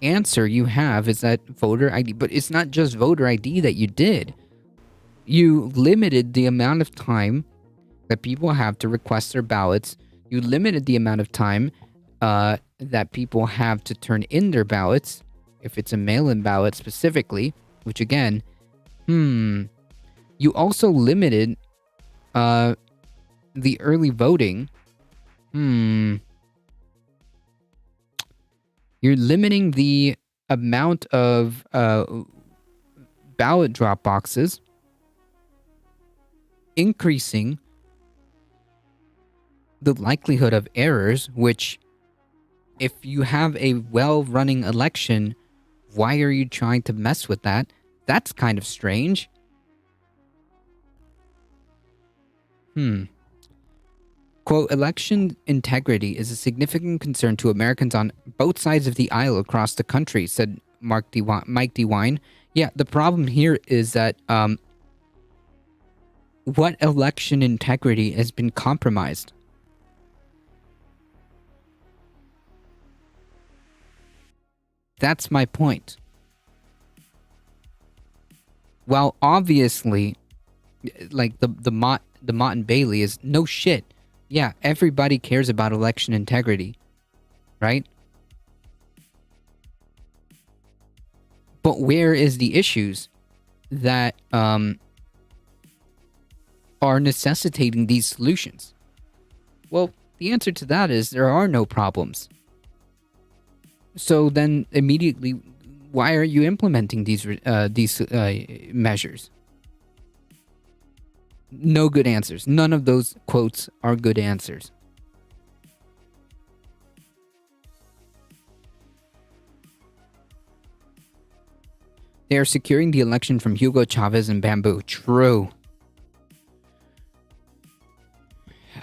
answer you have is that voter ID. But it's not just voter ID that you did. You limited the amount of time that people have to request their ballots. You limited the amount of time that people have to turn in their ballots, if it's a mail-in ballot specifically, which again, you also limited the early voting. You're limiting the amount of ballot drop boxes, increasing the likelihood of errors, which, if you have a well-running election, why are you trying to mess with that? That's kind of strange. Quote, election integrity is a significant concern to Americans on both sides of the aisle across the country, said Mike DeWine. Yeah, the problem here is that what election integrity has been compromised? That's my point. Well, obviously, like the Mott and Bailey is no shit. Yeah, everybody cares about election integrity, right? But where is the issues that are necessitating these solutions? Well, the answer to that is there are no problems. So then, immediately, why are you implementing these measures? No good answers. None of those quotes are good answers. They are securing the election from Hugo Chavez and Bamboo. True.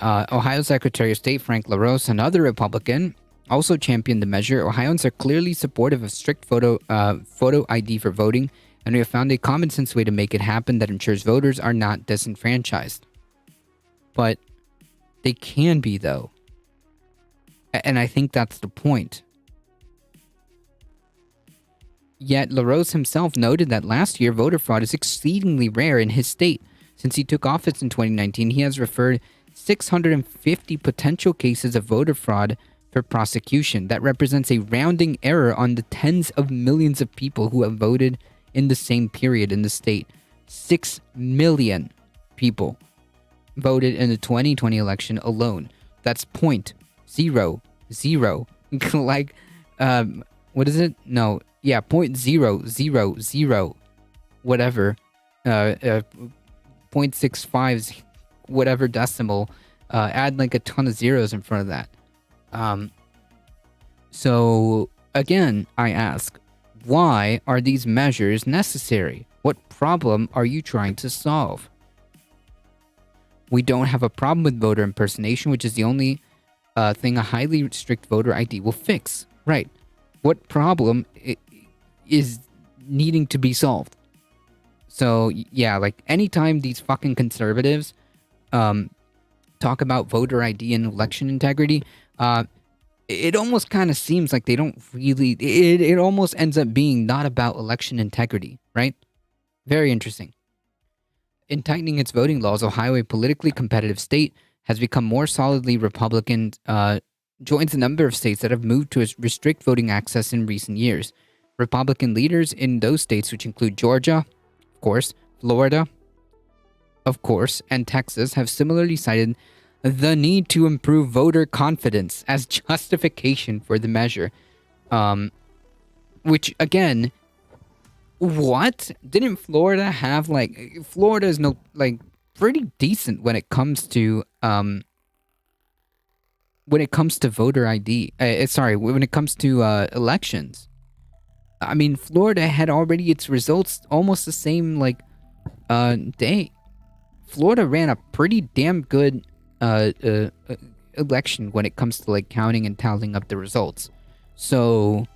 Ohio Secretary of State Frank LaRose, another Republican, also championed the measure. Ohioans are clearly supportive of strict photo ID for voting, and we have found a common sense way to make it happen that ensures voters are not disenfranchised. But they can be, though. And I think that's the point. Yet LaRose himself noted that last year voter fraud is exceedingly rare in his state. Since he took office in 2019, he has referred 650 potential cases of voter fraud for prosecution. That represents a rounding error on the tens of millions of people who have voted in the same period in the state. 6 million people voted in the 2020 election alone. That's 0.00 like what is it? No, yeah, 0.000 whatever 0.65 whatever decimal, add like a ton of zeros in front of that. So again, I ask, why are these measures necessary? What problem are you trying to solve? We don't have a problem with voter impersonation, which is the only thing a highly strict voter ID will fix. Right. What problem is needing to be solved? So yeah, like anytime these fucking conservatives talk about voter ID and election integrity, it almost kind of seems like they don't really, it almost ends up being not about election integrity, right? Very interesting. In tightening its voting laws, Ohio, a politically competitive state, has become more solidly Republican, joins a number of states that have moved to restrict voting access in recent years. Republican leaders in those states, which include Georgia, of course, Florida, of course, and Texas, have similarly cited the need to improve voter confidence as justification for the measure. Which, again, what? Didn't Florida have, like... Florida is pretty decent when it comes to, voter ID. When it comes to, elections. I mean, Florida had already its results almost the same, day. Florida ran a pretty damn good election when it comes to counting and tallying up the results. So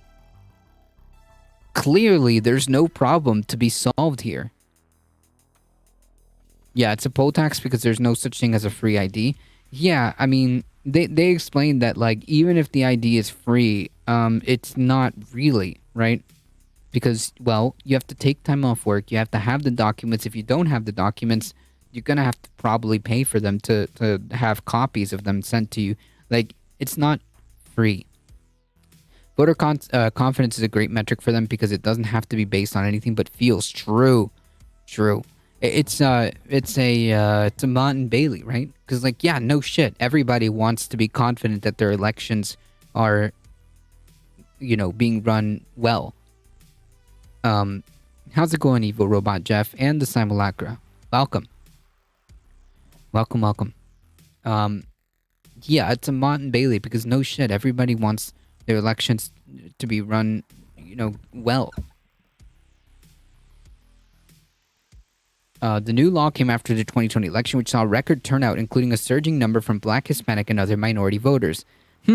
clearly there's no problem to be solved here. Yeah, it's a poll tax because there's no such thing as a free ID. Yeah, I mean, they explained that even if the ID is free, it's not really, right? Because, well, you have to take time off work, you have to have the documents. If you don't have the documents, you're gonna have to probably pay for them to have copies of them sent to you. It's not free. Voter confidence is a great metric for them because it doesn't have to be based on anything but feels true. It's a Mott and Bailey, right? Because no shit, everybody wants to be confident that their elections are, being run well. How's it going, Evil Robot Jeff and the Simulacra? Welcome. Yeah, it's a Mott and Bailey because no shit, everybody wants their elections to be run, well. The new law came after the 2020 election, which saw record turnout, including a surging number from Black, Hispanic, and other minority voters. The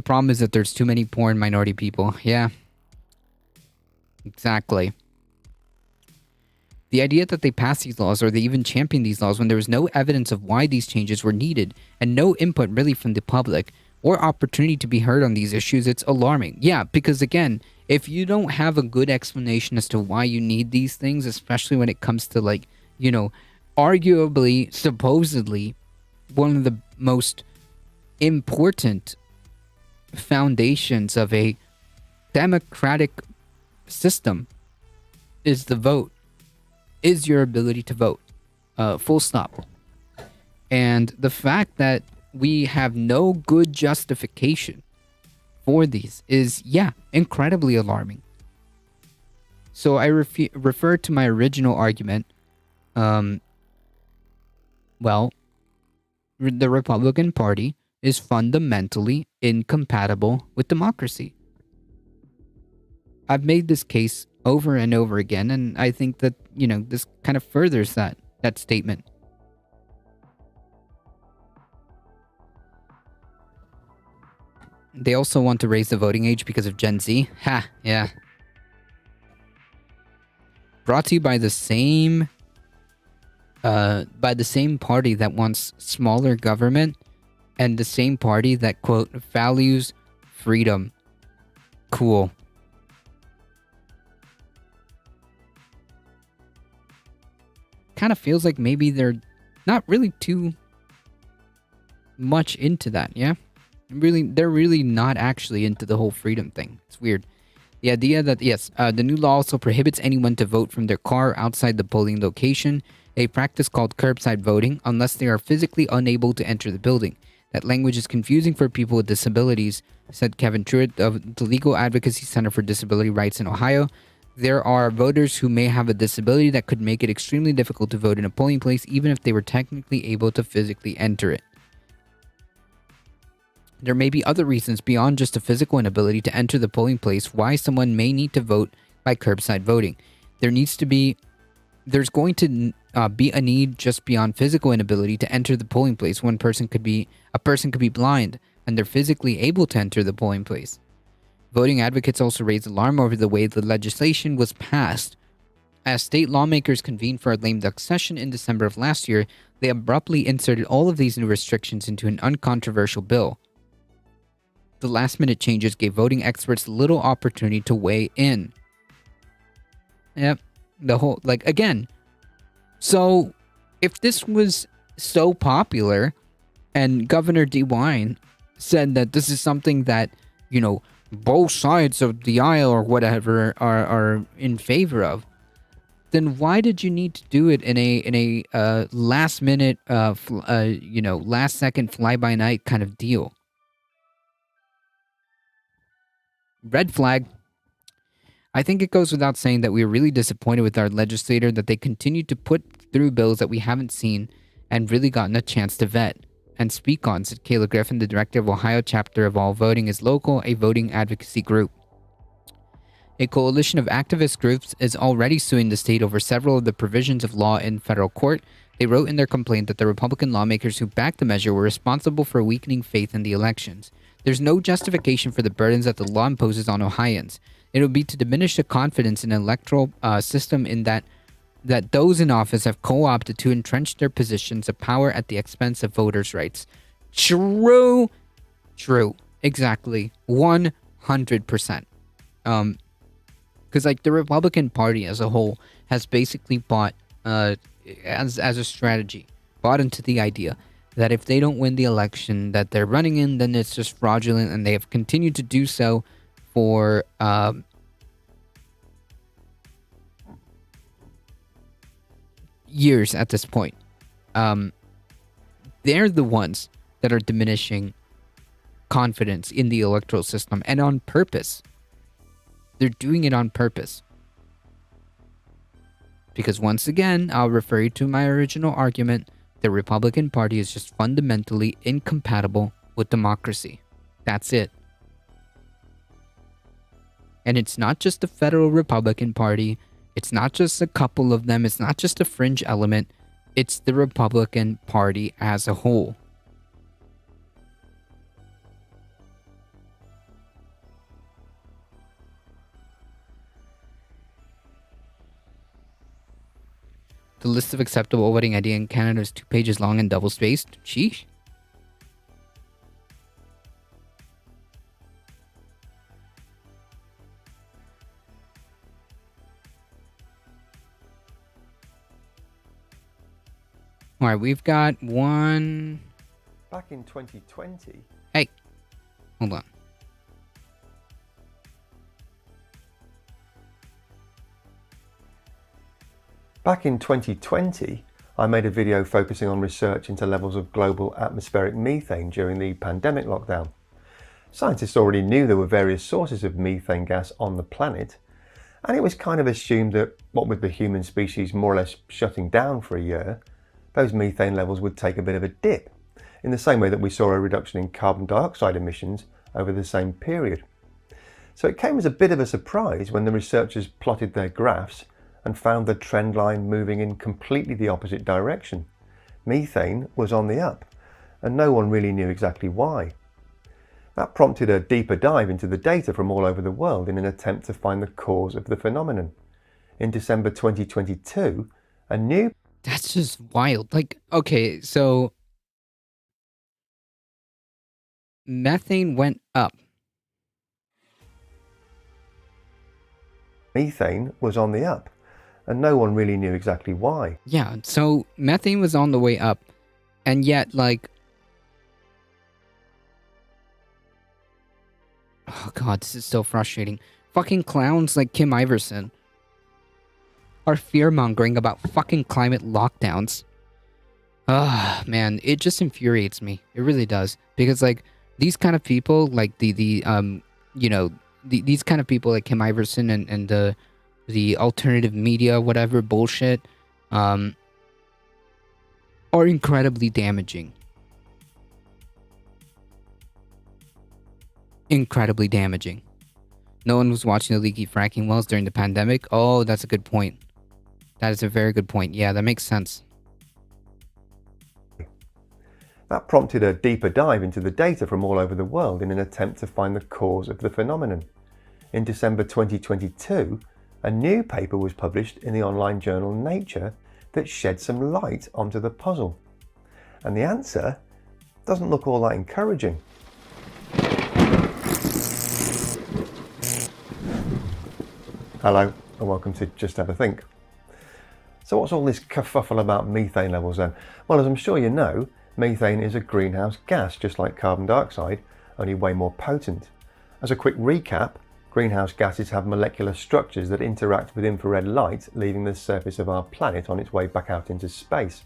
problem is that there's too many poor and minority people. Yeah. Exactly. The idea that they passed these laws or they even championed these laws when there was no evidence of why these changes were needed and no input really from the public or opportunity to be heard on these issues, it's alarming. Yeah, because again, if you don't have a good explanation as to why you need these things, especially when it comes to arguably, supposedly, one of the most important foundations of a democratic system is the vote, is your ability to vote. Full stop. And the fact that we have no good justification for these is, incredibly alarming. So I refer to my original argument. Well, the Republican Party is fundamentally incompatible with democracy. I've made this case over and over again, and I think that, this kind of furthers that statement. They also want to raise the voting age because of Gen Z. Ha, yeah. Brought to you by the same party that wants smaller government and the same party that, quote, values freedom. Cool. Kind of feels like maybe they're not really too much into that, yeah? They're really not actually into the whole freedom thing. It's weird. The idea that, yes, the new law also prohibits anyone to vote from their car outside the polling location, a practice called curbside voting, unless they are physically unable to enter the building. That language is confusing for people with disabilities, said Kevin Truitt of the Legal Advocacy Center for Disability Rights in Ohio. There are voters who may have a disability that could make it extremely difficult to vote in a polling place, even if they were technically able to physically enter it. There may be other reasons beyond just a physical inability to enter the polling place why someone may need to vote by curbside voting. There's going to be a need just beyond physical inability to enter the polling place. A person could be blind and they're physically able to enter the polling place. Voting advocates also raised alarm over the way the legislation was passed. As state lawmakers convened for a lame duck session in December of last year, they abruptly inserted all of these new restrictions into an uncontroversial bill. The last-minute changes gave voting experts little opportunity to weigh in. Yep. So if this was so popular and Governor DeWine said that this is something that, both sides of the aisle or whatever are in favor of, then why did you need to do it in a last-minute, last-second fly-by-night kind of deal? Red flag. I think it goes without saying that we are really disappointed with our legislator that they continue to put through bills that we haven't seen and really gotten a chance to vet and speak on, said Kayla Griffin, the director of Ohio chapter of All Voting is Local, a voting advocacy group. A coalition of activist groups is already suing the state over several of the provisions of law in federal court. They wrote in their complaint that the Republican lawmakers who backed the measure were responsible for weakening faith in the elections. There's no justification for the burdens that the law imposes on Ohioans. It would be to diminish the confidence in an electoral system in that those in office have co-opted to entrench their positions of power at the expense of voters' rights. True. Exactly. 100%. Because the Republican Party as a whole has basically bought, as a strategy, bought into the idea that if they don't win the election that they're running in, then it's just fraudulent, and they have continued to do so for years at this point. They're the ones that are diminishing confidence in the electoral system, and on purpose. They're doing it on purpose. Because once again, I'll refer you to my original argument. The Republican Party is just fundamentally incompatible with democracy. That's it. And it's not just the federal Republican Party. It's not just a couple of them. It's not just a fringe element. It's the Republican Party as a whole. The list of acceptable voting ID in Canada is 2 pages long and double-spaced. Sheesh. Alright, we've got one... Back in 2020... Hey, hold on. Back in 2020, I made a video focusing on research into levels of global atmospheric methane during the pandemic lockdown. Scientists already knew there were various sources of methane gas on the planet, And it was kind of assumed that, what with the human species more or less shutting down for a year, those methane levels would take a bit of a dip, in the same way that we saw a reduction in carbon dioxide emissions over the same period. So it came as a bit of a surprise when the researchers plotted their graphs and found the trend line moving in completely the opposite direction. Methane was on the up, and no one really knew exactly why. That prompted a deeper dive into the data from all over the world in an attempt to find the cause of the phenomenon. In December 2022, a new... That's just wild. Like, okay, so methane went up. Methane was on the up, and no one really knew exactly why. Yeah, so methane was on the way up, and yet, like... Oh god, this is so frustrating. Fucking clowns like Kim Iverson are fear-mongering about fucking climate lockdowns. Ah, man, it just infuriates me. It really does. Because, like, these kind of people, like these kind of people like Kim Iverson and the alternative media, whatever bullshit, are incredibly damaging. Incredibly damaging. No one was watching the leaky fracking wells during the pandemic. Oh, that's a good point. That is a very good point. Yeah, that makes sense. That prompted a deeper dive into the data from all over the world in an attempt to find the cause of the phenomenon. In December 2022, a new paper was published in the online journal Nature that shed some light onto the puzzle. And the answer doesn't look all that encouraging. Hello, and welcome to Just Have a Think. So what's all this kerfuffle about methane levels then? Well, as I'm sure you know, methane is a greenhouse gas, just like carbon dioxide, only way more potent. As a quick recap, greenhouse gases have molecular structures that interact with infrared light, leaving the surface of our planet on its way back out into space.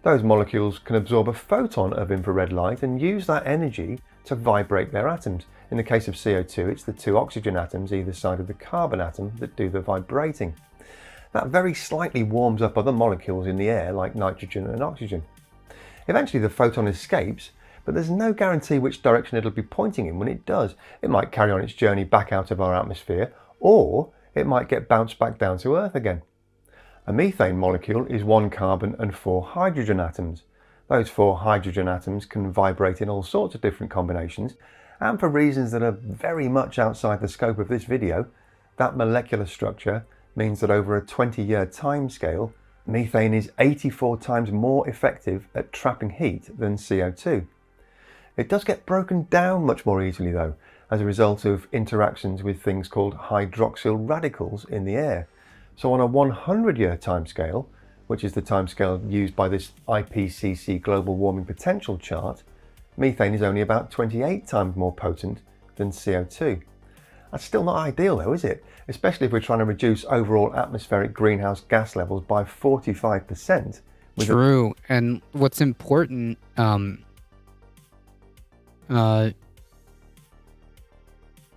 Those molecules can absorb a photon of infrared light and use that energy to vibrate their atoms. In the case of CO2, it's the two oxygen atoms either side of the carbon atom that do the vibrating. That very slightly warms up other molecules in the air like nitrogen and oxygen. Eventually the photon escapes, but there's no guarantee which direction it'll be pointing in when it does. It might carry on its journey back out of our atmosphere, or it might get bounced back down to Earth again. A methane molecule is 1 carbon and 4 hydrogen atoms. Those 4 hydrogen atoms can vibrate in all sorts of different combinations, and for reasons that are very much outside the scope of this video, that molecular structure means that over a 20-year time scale, methane is 84 times more effective at trapping heat than CO2. It does get broken down much more easily though, as a result of interactions with things called hydroxyl radicals in the air. So on a 100-year timescale, which is the timescale used by this IPCC global warming potential chart, methane is only about 28 times more potent than CO2. That's still not ideal though, is it? Especially if we're trying to reduce overall atmospheric greenhouse gas levels by 45%. True, and what's important,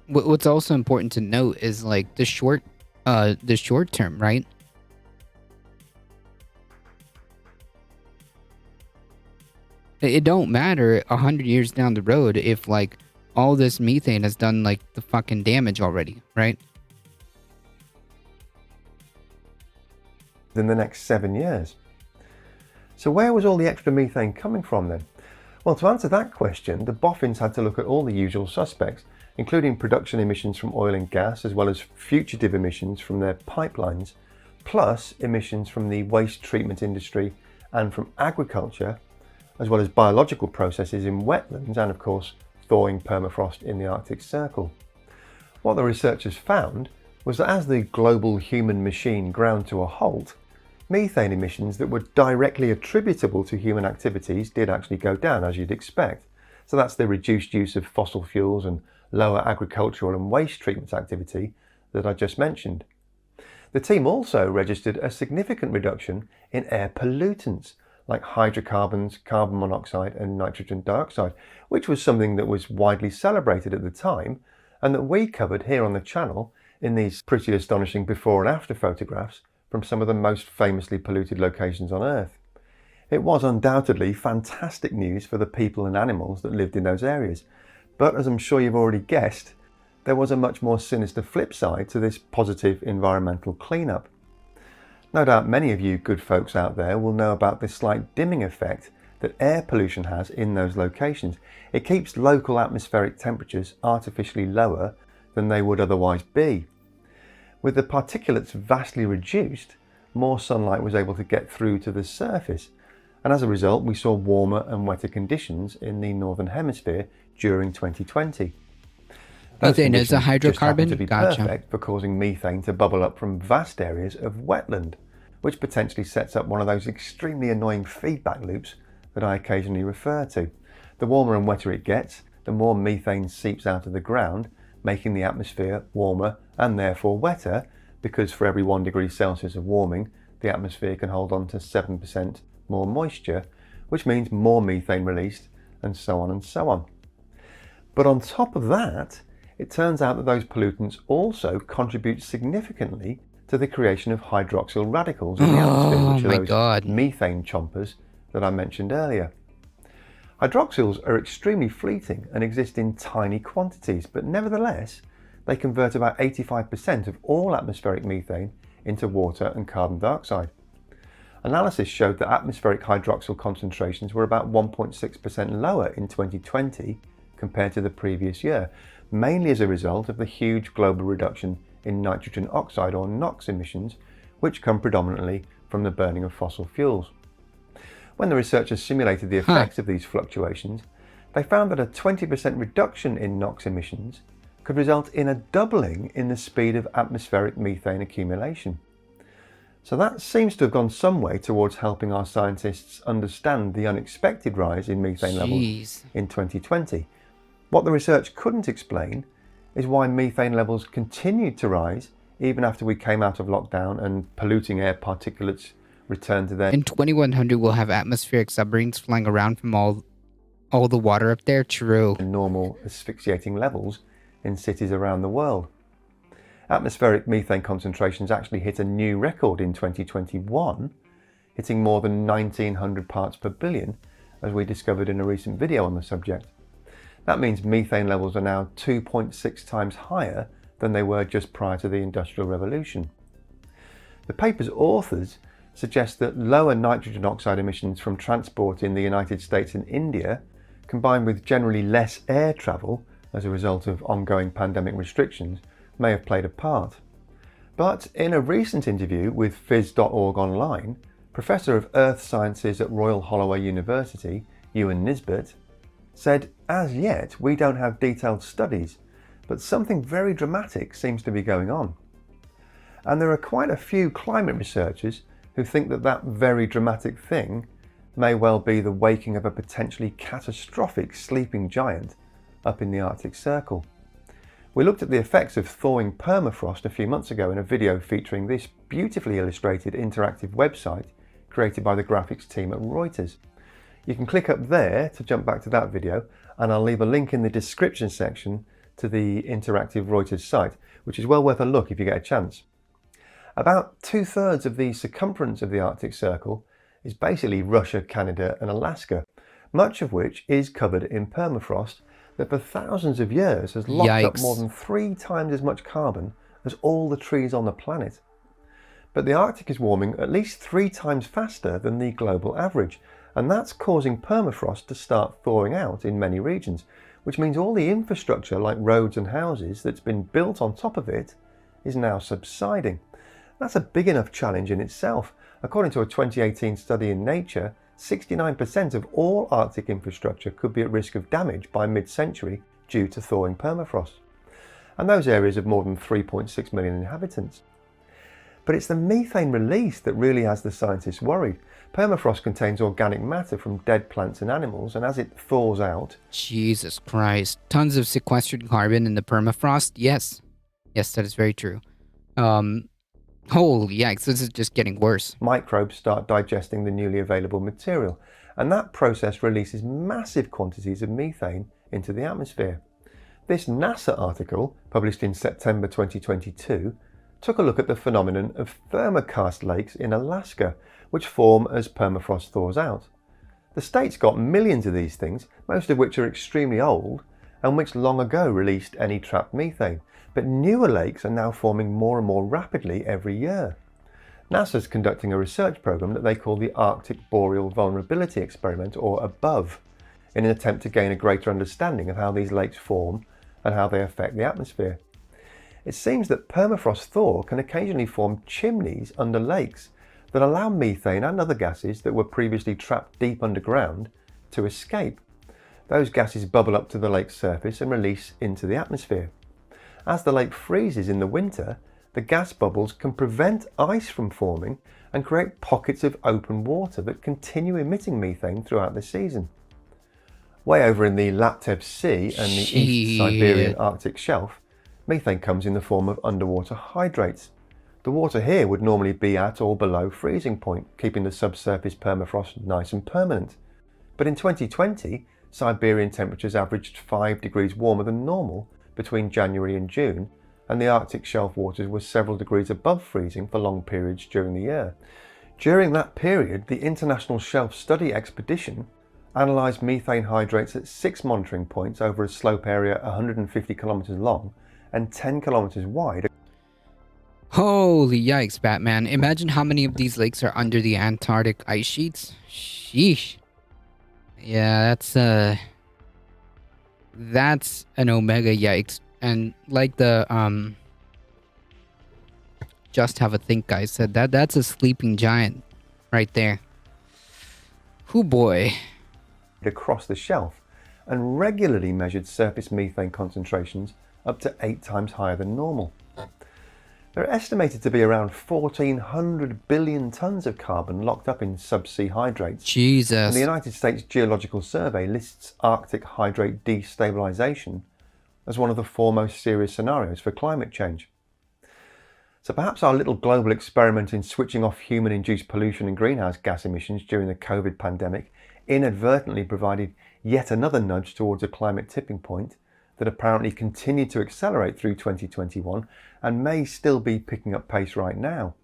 what's also important to note is like the short term, right? It don't matter 100 years down the road if like all this methane has done like the fucking damage already, right? In the next 7 years. So where was all the extra methane coming from then? Well, to answer that question, the boffins had to look at all the usual suspects, including production emissions from oil and gas, as well as fugitive emissions from their pipelines, plus emissions from the waste treatment industry and from agriculture, as well as biological processes in wetlands and, of course, thawing permafrost in the Arctic Circle. What the researchers found was that as the global human machine ground to a halt, methane emissions that were directly attributable to human activities did actually go down, as you'd expect. So that's the reduced use of fossil fuels and lower agricultural and waste treatment activity that I just mentioned. The team also registered a significant reduction in air pollutants like hydrocarbons, carbon monoxide and nitrogen dioxide, which was something that was widely celebrated at the time and that we covered here on the channel in these pretty astonishing before and after photographs from some of the most famously polluted locations on Earth. It was undoubtedly fantastic news for the people and animals that lived in those areas, but as I'm sure you've already guessed, there was a much more sinister flip side to this positive environmental cleanup. No doubt many of you good folks out there will know about the slight dimming effect that air pollution has in those locations. It keeps local atmospheric temperatures artificially lower than they would otherwise be. With the particulates vastly reduced, more sunlight was able to get through to the surface, and as a result we saw warmer and wetter conditions in the Northern Hemisphere during 2020. Those Methane is a conditions just happened hydrocarbon? to be Gotcha. perfect for causing methane to bubble up from vast areas of wetland, which potentially sets up one of those extremely annoying feedback loops that I occasionally refer to. The warmer and wetter it gets, the more methane seeps out of the ground, making the atmosphere warmer and therefore wetter, because for every 1 degree Celsius of warming, the atmosphere can hold on to 7% more moisture, which means more methane released, and so on and so on. But on top of that, it turns out that those pollutants also contribute significantly to the creation of hydroxyl radicals in the atmosphere, which are those methane chompers that I mentioned earlier. Hydroxyls are extremely fleeting and exist in tiny quantities, but nevertheless, they convert about 85% of all atmospheric methane into water and carbon dioxide. Analysis showed that atmospheric hydroxyl concentrations were about 1.6% lower in 2020 compared to the previous year, mainly as a result of the huge global reduction in nitrogen oxide or NOx emissions, which come predominantly from the burning of fossil fuels. When the researchers simulated the effects of these fluctuations, they found that a 20% reduction in NOx emissions could result in a doubling in the speed of atmospheric methane accumulation. So that seems to have gone some way towards helping our scientists understand the unexpected rise in methane levels in 2020. What the research couldn't explain is why methane levels continued to rise even after we came out of lockdown and polluting air particulates returned to their... In 2100, we'll have atmospheric submarines flying around from all the water up there. True. normal asphyxiating levels in cities around the world. Atmospheric methane concentrations actually hit a new record in 2021, hitting more than 1900 parts per billion, as we discovered in a recent video on the subject. That means methane levels are now 2.6 times higher than they were just prior to the Industrial Revolution. The paper's authors suggest that lower nitrogen oxide emissions from transport in the United States and India, combined with generally less air travel as a result of ongoing pandemic restrictions, may have played a part. But in a recent interview with phys.org online, Professor of Earth Sciences at Royal Holloway University, Ewan Nisbet, said, "As yet, we don't have detailed studies, but something very dramatic seems to be going on." And there are quite a few climate researchers who think that that very dramatic thing may well be the waking of a potentially catastrophic sleeping giant up in the Arctic Circle. We looked at the effects of thawing permafrost a few months ago in a video featuring this beautifully illustrated interactive website created by the graphics team at Reuters. You can click up there to jump back to that video, and I'll leave a link in the description section to the interactive Reuters site, which is well worth a look if you get a chance. About 2/3 of the circumference of the Arctic Circle is basically Russia, Canada and Alaska, much of which is covered in permafrost that for thousands of years has locked up more than 3 times as much carbon as all the trees on the planet. But the Arctic is warming at least 3 times faster than the global average, and that's causing permafrost to start thawing out in many regions, which means all the infrastructure like roads and houses that's been built on top of it is now subsiding. That's a big enough challenge in itself. According to a 2018 study in Nature, 69% of all Arctic infrastructure could be at risk of damage by mid-century due to thawing permafrost. And those areas have more than 3.6 million inhabitants. But it's the methane release that really has the scientists worried. Permafrost contains organic matter from dead plants and animals, and as it thaws out... Jesus Christ. Tons of sequestered carbon in the permafrost? Yes. Yes, that is very true. Holy yikes, this is just getting worse. Microbes start digesting the newly available material, and that process releases massive quantities of methane into the atmosphere. This NASA article, published in September 2022, took a look at the phenomenon of thermokarst lakes in Alaska, which form as permafrost thaws out. The state's got millions of these things, most of which are extremely old and which long ago released any trapped methane, but newer lakes are now forming more and more rapidly every year. NASA's conducting a research program that they call the Arctic Boreal Vulnerability Experiment, or ABOVE, in an attempt to gain a greater understanding of how these lakes form and how they affect the atmosphere. It seems that permafrost thaw can occasionally form chimneys under lakes that allow methane and other gases that were previously trapped deep underground to escape. Those gases bubble up to the lake's surface and release into the atmosphere. As the lake freezes in the winter, the gas bubbles can prevent ice from forming and create pockets of open water that continue emitting methane throughout the season. Way over in the Laptev Sea and the East Siberian Arctic shelf, methane comes in the form of underwater hydrates. The water here would normally be at or below freezing point, keeping the subsurface permafrost nice and permanent. But in 2020, Siberian temperatures averaged 5 degrees warmer than normal between January and June, and the Arctic shelf waters were several degrees above freezing for long periods during the year. During that period, the International Shelf Study Expedition analysed methane hydrates at 6 monitoring points over a slope area 150 kilometres long and 10 kilometres wide. Holy yikes, Batman. Imagine how many of these lakes are under the Antarctic ice sheets. Sheesh. Yeah, that's an omega yikes. And like the Just Have a Think guy said, that's a sleeping giant right there. Hoo boy. Across the shelf and regularly measured surface methane concentrations up to 8 times higher than normal. There are estimated to be around 1,400 billion tonnes of carbon locked up in subsea hydrates. Jesus. And the United States Geological Survey lists Arctic hydrate destabilisation as one of the 4 most serious scenarios for climate change. So perhaps our little global experiment in switching off human-induced pollution and greenhouse gas emissions during the COVID pandemic inadvertently provided yet another nudge towards a climate tipping point that apparently continued to accelerate through 2021 and may still be picking up pace right now.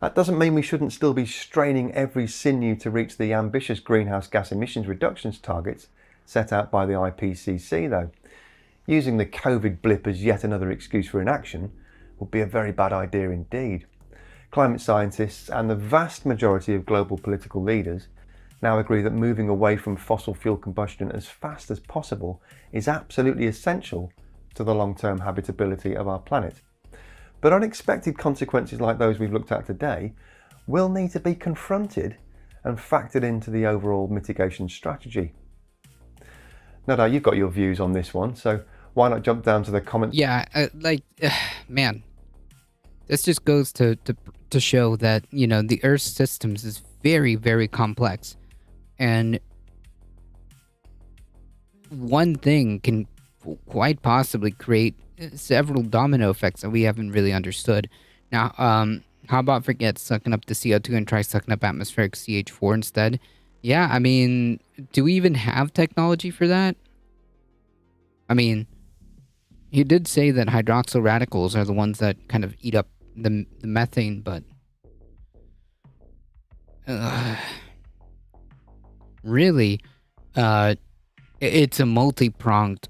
That doesn't mean we shouldn't still be straining every sinew to reach the ambitious greenhouse gas emissions reductions targets set out by the IPCC though. Using the COVID blip as yet another excuse for inaction would be a very bad idea indeed. Climate scientists and the vast majority of global political leaders now agree that moving away from fossil fuel combustion as fast as possible is absolutely essential to the long-term habitability of our planet. But unexpected consequences like those we've looked at today will need to be confronted and factored into the overall mitigation strategy. No doubt you've got your views on this one, so why not jump down to the comments? Yeah, man, this just goes to show that, you know, the Earth's systems is very, very complex. And one thing can quite possibly create several domino effects that we haven't really understood. Now, how about forget sucking up the CO2 and try sucking up atmospheric CH4 instead? Yeah, I mean, do we even have technology for that? I mean, he did say that hydroxyl radicals are the ones that kind of eat up the methane, but really, it's a multi-pronged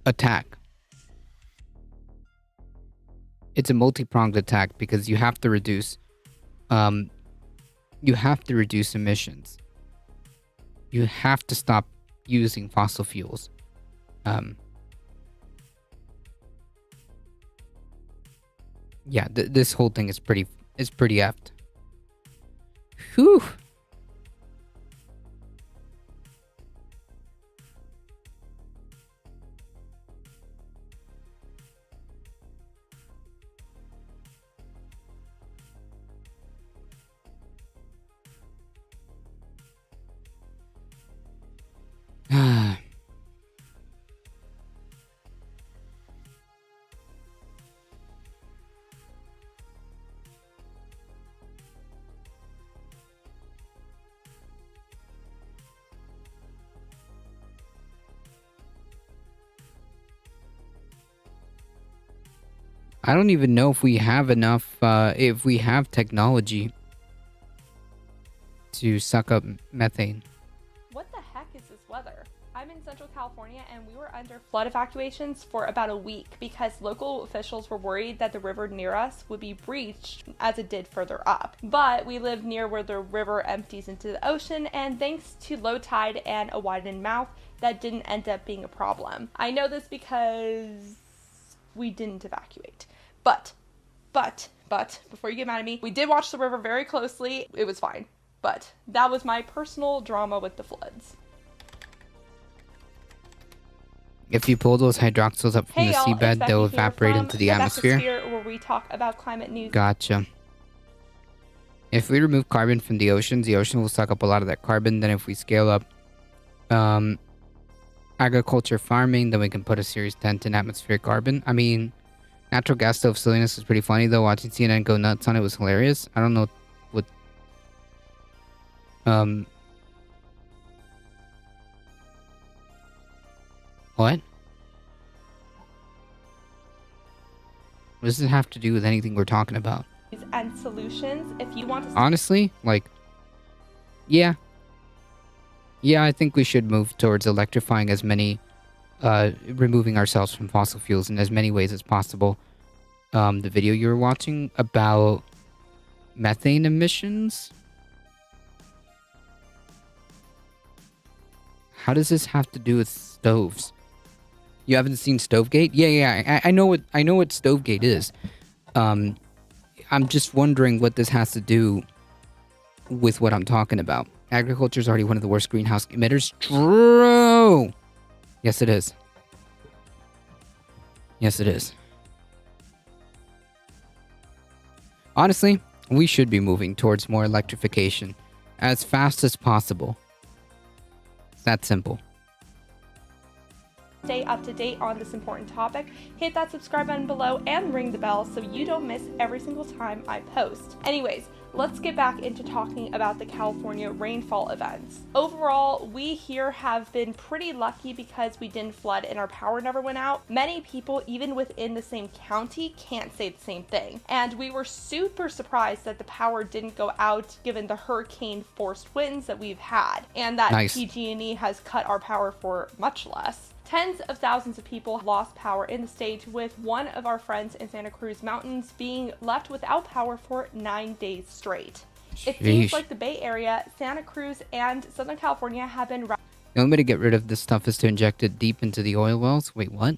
attack. It's a multi-pronged attack because you have to reduce emissions. You have to stop using fossil fuels. Yeah, this whole thing is pretty effed. Whew. I don't even know if we have enough, if we have technology to suck up methane. What the heck is this weather? I'm in Central California and we were under flood evacuations for about a week because local officials were worried that the river near us would be breached as it did further up. But we live near where the river empties into the ocean, and thanks to low tide and a widened mouth, that didn't end up being a problem. I know this because we didn't evacuate. But, before you get mad at me, we did watch the river very closely. It was fine. But that was my personal drama with the floods. If you pull those hydroxyls up from Hey the y'all, seabed, it's Becky they'll here evaporate from into the the atmosphere. Beckosphere, where we talk about climate news. Gotcha. If we remove carbon from the ocean will suck up a lot of that carbon. Then if we scale up agriculture farming, then we can put a serious dent in atmospheric carbon. I mean, natural gas stove silliness is pretty funny though. Watching CNN go nuts on it was hilarious. I don't know what what? What does it have to do with anything we're talking about? And solutions. If you want to Honestly, like, yeah, I think we should move towards electrifying as many, removing ourselves from fossil fuels in as many ways as possible. The video you were watching about methane emissions? How does this have to do with stoves? You haven't seen Stovegate? Yeah, I know what Stovegate is. I'm just wondering what this has to do with what I'm talking about. Agriculture is already one of the worst greenhouse emitters. True. Yes, it is. Yes, it is. Honestly, we should be moving towards more electrification as fast as possible. It's that simple. stay up to date on this important topic, hit that subscribe button below and ring the bell so you don't miss every single time I post. Anyways, let's get back into talking about the California rainfall events. Overall, we here have been pretty lucky because we didn't flood and our power never went out. Many people, even within the same county, can't say the same thing. And we were super surprised that the power didn't go out given the hurricane-forced winds that we've had, and that PG&E has cut our power for much less. Tens of thousands of people lost power in the state, with one of our friends in Santa Cruz Mountains being left without power for 9 days straight. It seems like the Bay Area, Santa Cruz, and Southern California have been... The only way to get rid of this stuff is to inject it deep into the oil wells? Wait, what?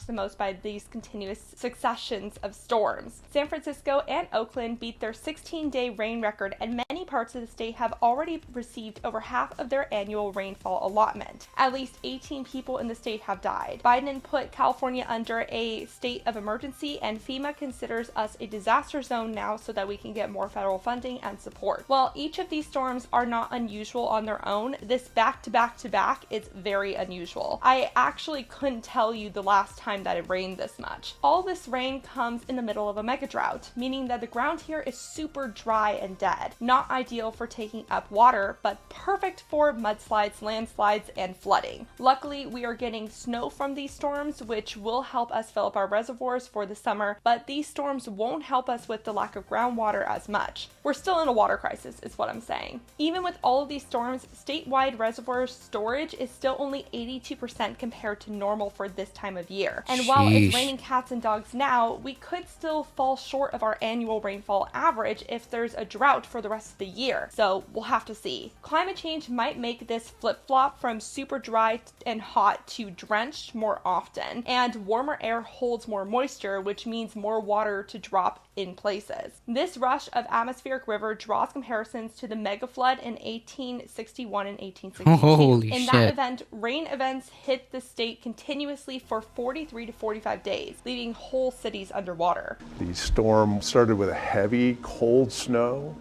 the most by these continuous successions of storms. San Francisco and Oakland beat their 16-day rain record, and many parts of the state have already received over half of their annual rainfall allotment. At least 18 people in the state have died. Biden put California under a state of emergency, and FEMA considers us a disaster zone now so that we can get more federal funding and support. While each of these storms are not unusual on their own, this back-to-back-to-back is very unusual. I actually couldn't tell you the last time that it rained this much. All this rain comes in the middle of a mega drought, meaning that the ground here is super dry and dead. Not ideal for taking up water, but perfect for mudslides, landslides, and flooding. Luckily, we are getting snow from these storms, which will help us fill up our reservoirs for the summer, but these storms won't help us with the lack of groundwater as much. We're still in a water crisis, is what I'm saying. Even with all of these storms, statewide reservoir storage is still only 82% compared to normal for this time of year. And while it's raining cats and dogs now, we could still fall short of our annual rainfall average if there's a drought for the rest of the year. So we'll have to see. Climate change might make this flip-flop from super dry and hot to drenched more often, and warmer air holds more moisture, which means more water to drop in places. This rush of atmospheric river draws comparisons to the mega flood in 1861 and 1862. Holy in shit. that event, rain events hit the state continuously for 43 to 45 days, leaving whole cities underwater. The storm started with a heavy, cold snow,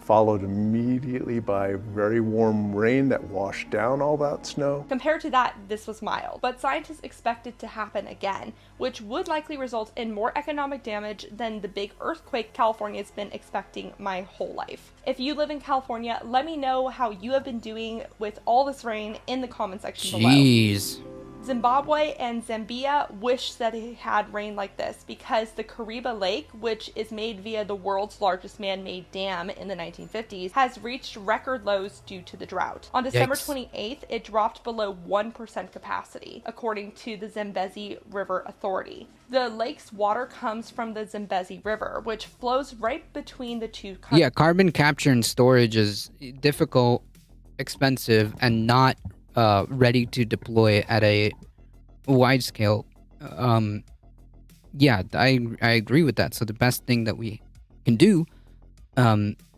followed immediately by very warm rain that washed down all that snow. Compared to that, this was mild, but scientists expect it to happen again, which would likely result in more economic damage than the big earthquake California's been expecting my whole life. If you live in California, let me know how you have been doing with all this rain in the comment section below. Jeez. Zimbabwe and Zambia wish that it had rain like this because the Kariba Lake, which is made via the world's largest man-made dam in the 1950s, has reached record lows due to the drought. On December Yikes. 28th, it dropped below 1% capacity, according to the Zambezi River Authority. The lake's water comes from the Zambezi River, which flows right between the two countries. Yeah, carbon capture and storage is difficult, expensive, and not ready to deploy at a wide scale. Yeah, I agree with that. So the best thing that we can do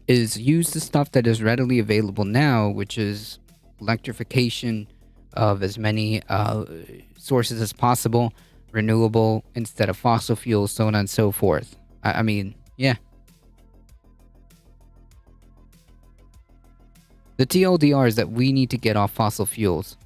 is use the stuff that is readily available now, which is electrification of as many sources as possible, renewable instead of fossil fuels, so on and so forth. I mean, yeah. The TLDR is that we need to get off fossil fuels.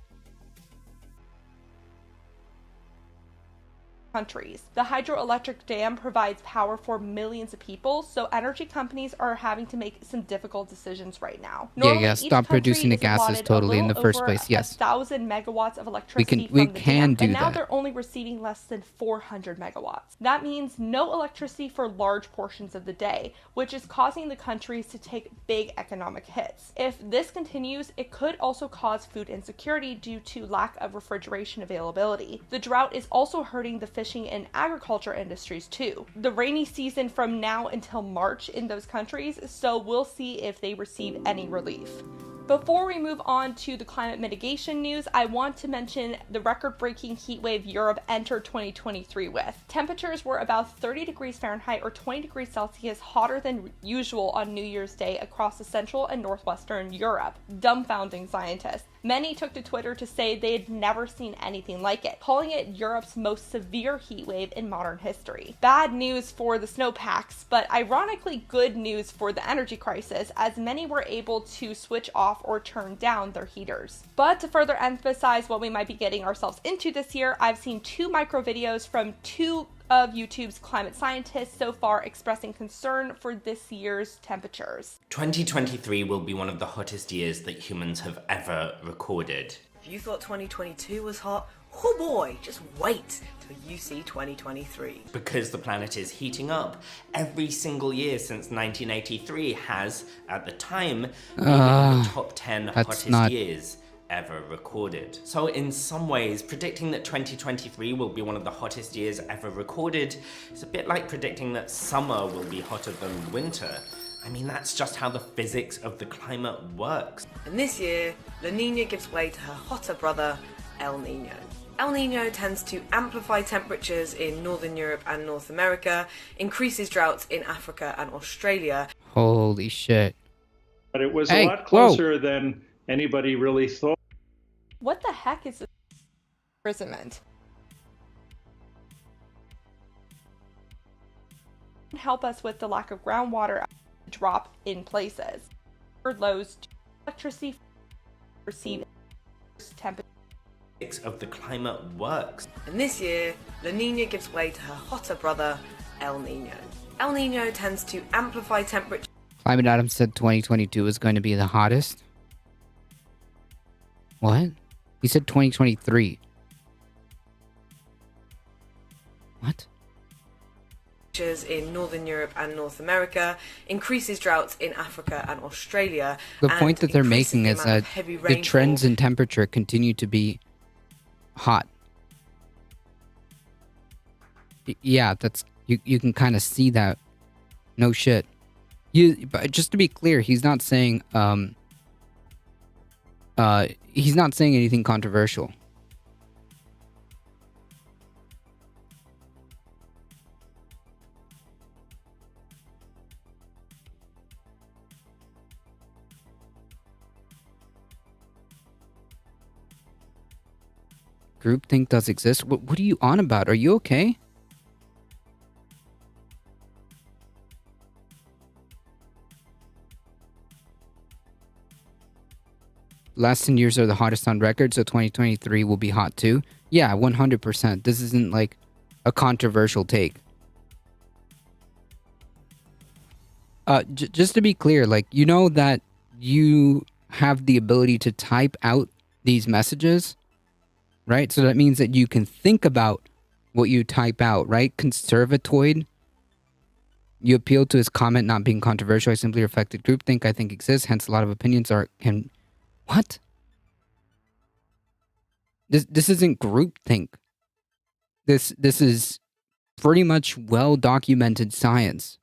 Countries. The hydroelectric dam provides power for millions of people, so energy companies are having to make some difficult decisions right now. Normally, Yeah, each stop country producing the is gases allotted a totally in the little first over place, yes. 1,000 megawatts of electricity we from the can dam, do but now that. they're only receiving less than 400 megawatts. That means no electricity for large portions of the day, which is causing the countries to take big economic hits. If this continues, it could also cause food insecurity due to lack of refrigeration availability. The drought is also hurting the fishing and agriculture industries too. The rainy season from now until March in those countries, so we'll see if they receive any relief. Before we move on to the climate mitigation news, I want to mention the record-breaking heat wave Europe entered 2023 with. Temperatures were about 30 degrees Fahrenheit or 20 degrees Celsius hotter than usual on New Year's Day across the central and northwestern Europe, dumbfounding scientists. Many took to Twitter to say they had never seen anything like it, calling it Europe's most severe heat wave in modern history. Bad news for the snowpacks, but ironically good news for the energy crisis, as many were able to switch off or turn down their heaters. But to further emphasize what we might be getting ourselves into this year, I've seen 2 micro videos from 2 of YouTube's climate scientists so far expressing concern for this year's temperatures. 2023 will be one of the hottest years that humans have ever recorded. If you thought 2022 was hot, oh boy, just wait till you see 2023. Because the planet is heating up, every single year since 1983 has, at the time, been in the top 10 hottest years ever recorded. So in some ways, predicting that 2023 will be one of the hottest years ever recorded is a bit like predicting that summer will be hotter than winter. I mean, that's just how the physics of the climate works. And this year, La Nina gives way to her hotter brother, El Nino. El Nino tends to amplify temperatures in Northern Europe and North America, increases droughts in Africa and Australia. Holy shit. But it was a lot closer than anybody really thought. What the heck is this imprisonment? Help us with the lack of groundwater drop in places. Lows, electricity, receive temperature. Of the climate works. And this year, La Nina gives way to her hotter brother, El Nino. El Nino tends to amplify temperature. Climate Adam said 2022 is going to be the hottest. What? He said 2023. What? In Northern Europe and North America, increases droughts in Africa and Australia. The point that they're making is that the trends in temperature continue to be hot. Yeah, that's you can kind of see that. No shit. But just to be clear, he's not saying anything controversial. Groupthink does exist. What are you on about? Are you okay? last 10 years are the hottest on record, so 2023 will be hot too. Yeah, 100%. This isn't like a controversial take. Just to be clear, like, you know that you have the ability to type out these messages, right? So that means that you can think about what you type out, right? Conservatoid. You appeal to his comment not being controversial. I simply reflected groupthink I think exists, hence a lot of opinions can... What? This isn't groupthink. This is pretty much well-documented science.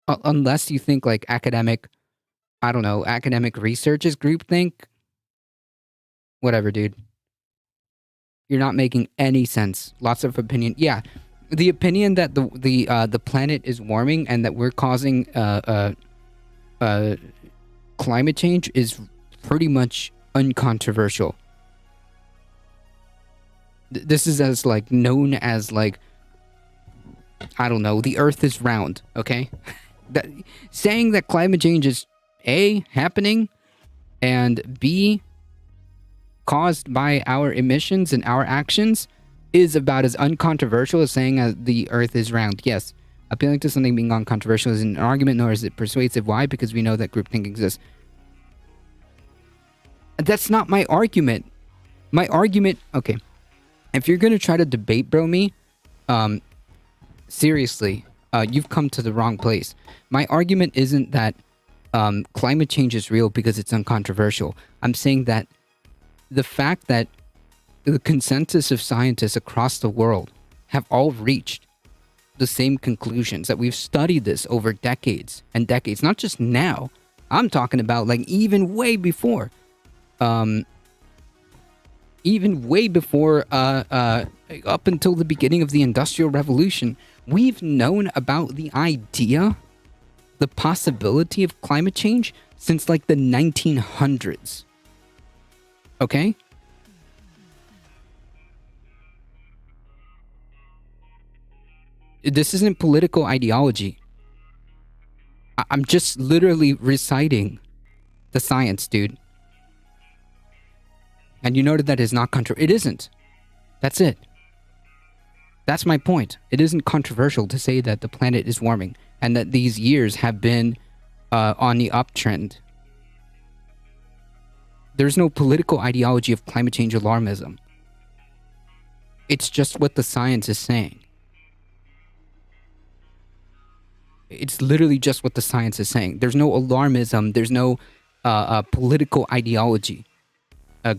Unless you think like academic research is groupthink. Whatever, dude. You're not making any sense. Lots of opinion. Yeah, the opinion that the planet is warming and that we're causing climate change is pretty much uncontroversial. This is as like known as like, I don't know, the Earth is round. Okay, saying that climate change is A, happening, and B, caused by our emissions and our actions is about as uncontroversial as saying the Earth is round. Yes, appealing to something being uncontroversial isn't an argument, nor is it persuasive. Why? Because we know that groupthink exists. That's not my argument. My argument... Okay. If you're going to try to debate bro me, seriously, you've come to the wrong place. My argument isn't that climate change is real because it's uncontroversial. I'm saying that the fact that the consensus of scientists across the world have all reached the same conclusions, that we've studied this over decades and decades, not just now. I'm talking about like even way before. Even way before up until the beginning of the Industrial Revolution, we've known about the idea, the possibility of climate change since like the 1900s. Okay? This isn't political ideology. I'm just literally reciting the science, dude. And you noted that is not it isn't. That's it. That's my point. It isn't controversial to say that the planet is warming and that these years have been on the uptrend. There's no political ideology of climate change alarmism. It's just what the science is saying. It's literally just what the science is saying. There's no alarmism. There's no political ideology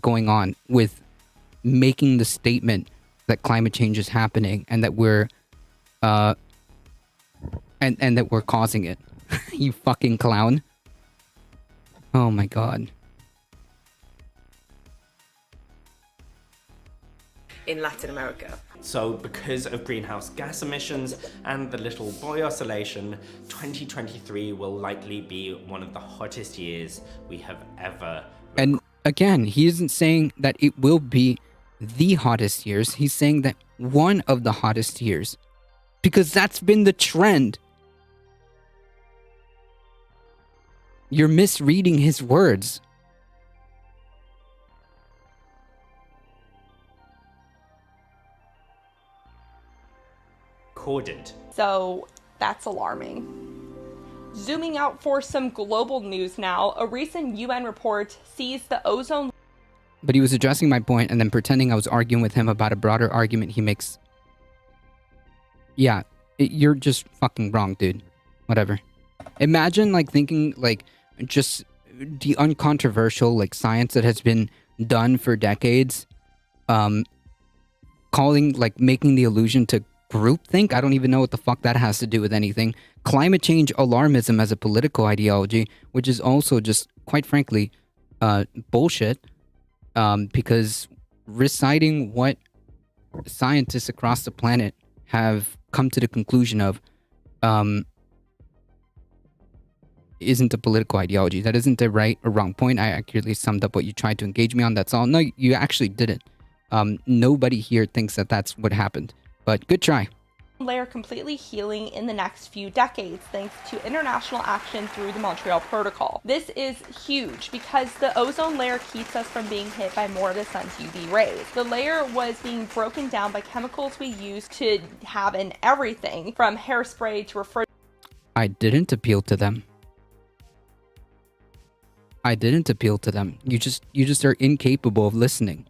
going on with making the statement that climate change is happening and that we're and that we're causing it. You fucking clown. Oh my god. In Latin America. So because of greenhouse gas emissions and the little boy oscillation, 2023 will likely be one of the hottest years we have ever. And again, he isn't saying that it will be the hottest years. He's saying that one of the hottest years. Because that's been the trend. You're misreading his words. Recorded. So that's alarming. Zooming out for some global news now, a recent UN report sees the ozone... But he was addressing my point and then pretending I was arguing with him about a broader argument he makes. Yeah, you're just fucking wrong, dude. Whatever. Imagine, like, thinking, like, just the uncontroversial, like, science that has been done for decades, calling, like, making the allusion to groupthink. I don't even know what the fuck that has to do with anything. Climate change alarmism as a political ideology, which is also just, quite frankly, bullshit. Because reciting what scientists across the planet have come to the conclusion of isn't a political ideology. That isn't a right or wrong point. I accurately summed up what you tried to engage me on. That's all. No, you actually didn't. Nobody here thinks that that's what happened. But good try. layer completely healing in the next few decades thanks to international action through the Montreal Protocol. This is huge because the ozone layer keeps us from being hit by more of the sun's UV rays. The layer was being broken down by chemicals we use to have in everything from hairspray to refrigerant. I didn't appeal to them. I didn't appeal to them. You just are incapable of listening.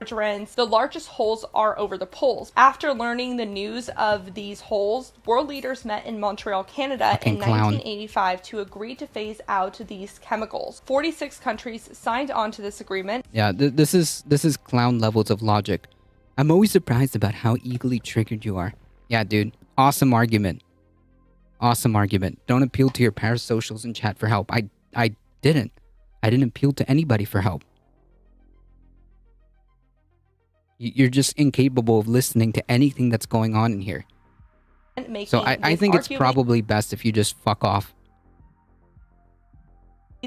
The largest holes are over the poles. After learning the news of these holes, world leaders met in Montreal, Canada in 1985 to agree to phase out these chemicals. 46 countries signed on to this agreement. Yeah, this is clown levels of logic. I'm always surprised about how easily triggered you are. Yeah, dude. Awesome argument. Awesome argument. Don't appeal to your parasocials in chat for help. I didn't. I didn't appeal to anybody for help. You're just incapable of listening to anything that's going on in here. So I think it's probably best if you just fuck off.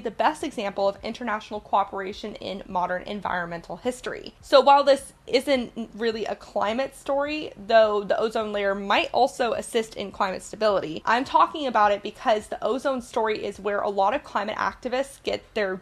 The best example of international cooperation in modern environmental history. So while this isn't really a climate story, though the ozone layer might also assist in climate stability, I'm talking about it because the ozone story is where a lot of climate activists get their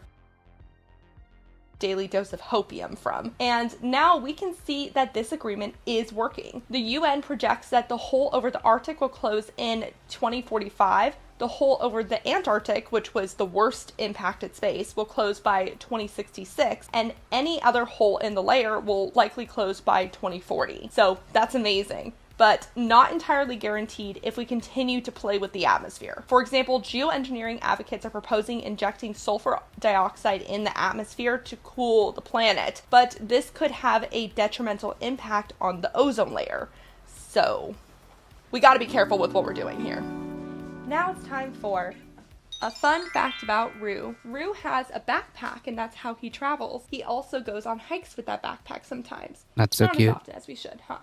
daily dose of hopium from. And now we can see that this agreement is working. The UN projects that the hole over the Arctic will close in 2045. The hole over the Antarctic, which was the worst impacted space, will close by 2066, and any other hole in the layer will likely close by 2040. So that's amazing, but not entirely guaranteed if we continue to play with the atmosphere. For example, geoengineering advocates are proposing injecting sulfur dioxide in the atmosphere to cool the planet, but this could have a detrimental impact on the ozone layer. So we gotta be careful with what we're doing here. Now it's time for a fun fact about Rue. Rue has a backpack, and that's how he travels. He also goes on hikes with that backpack sometimes. That's so Not cute. as often as we should, huh?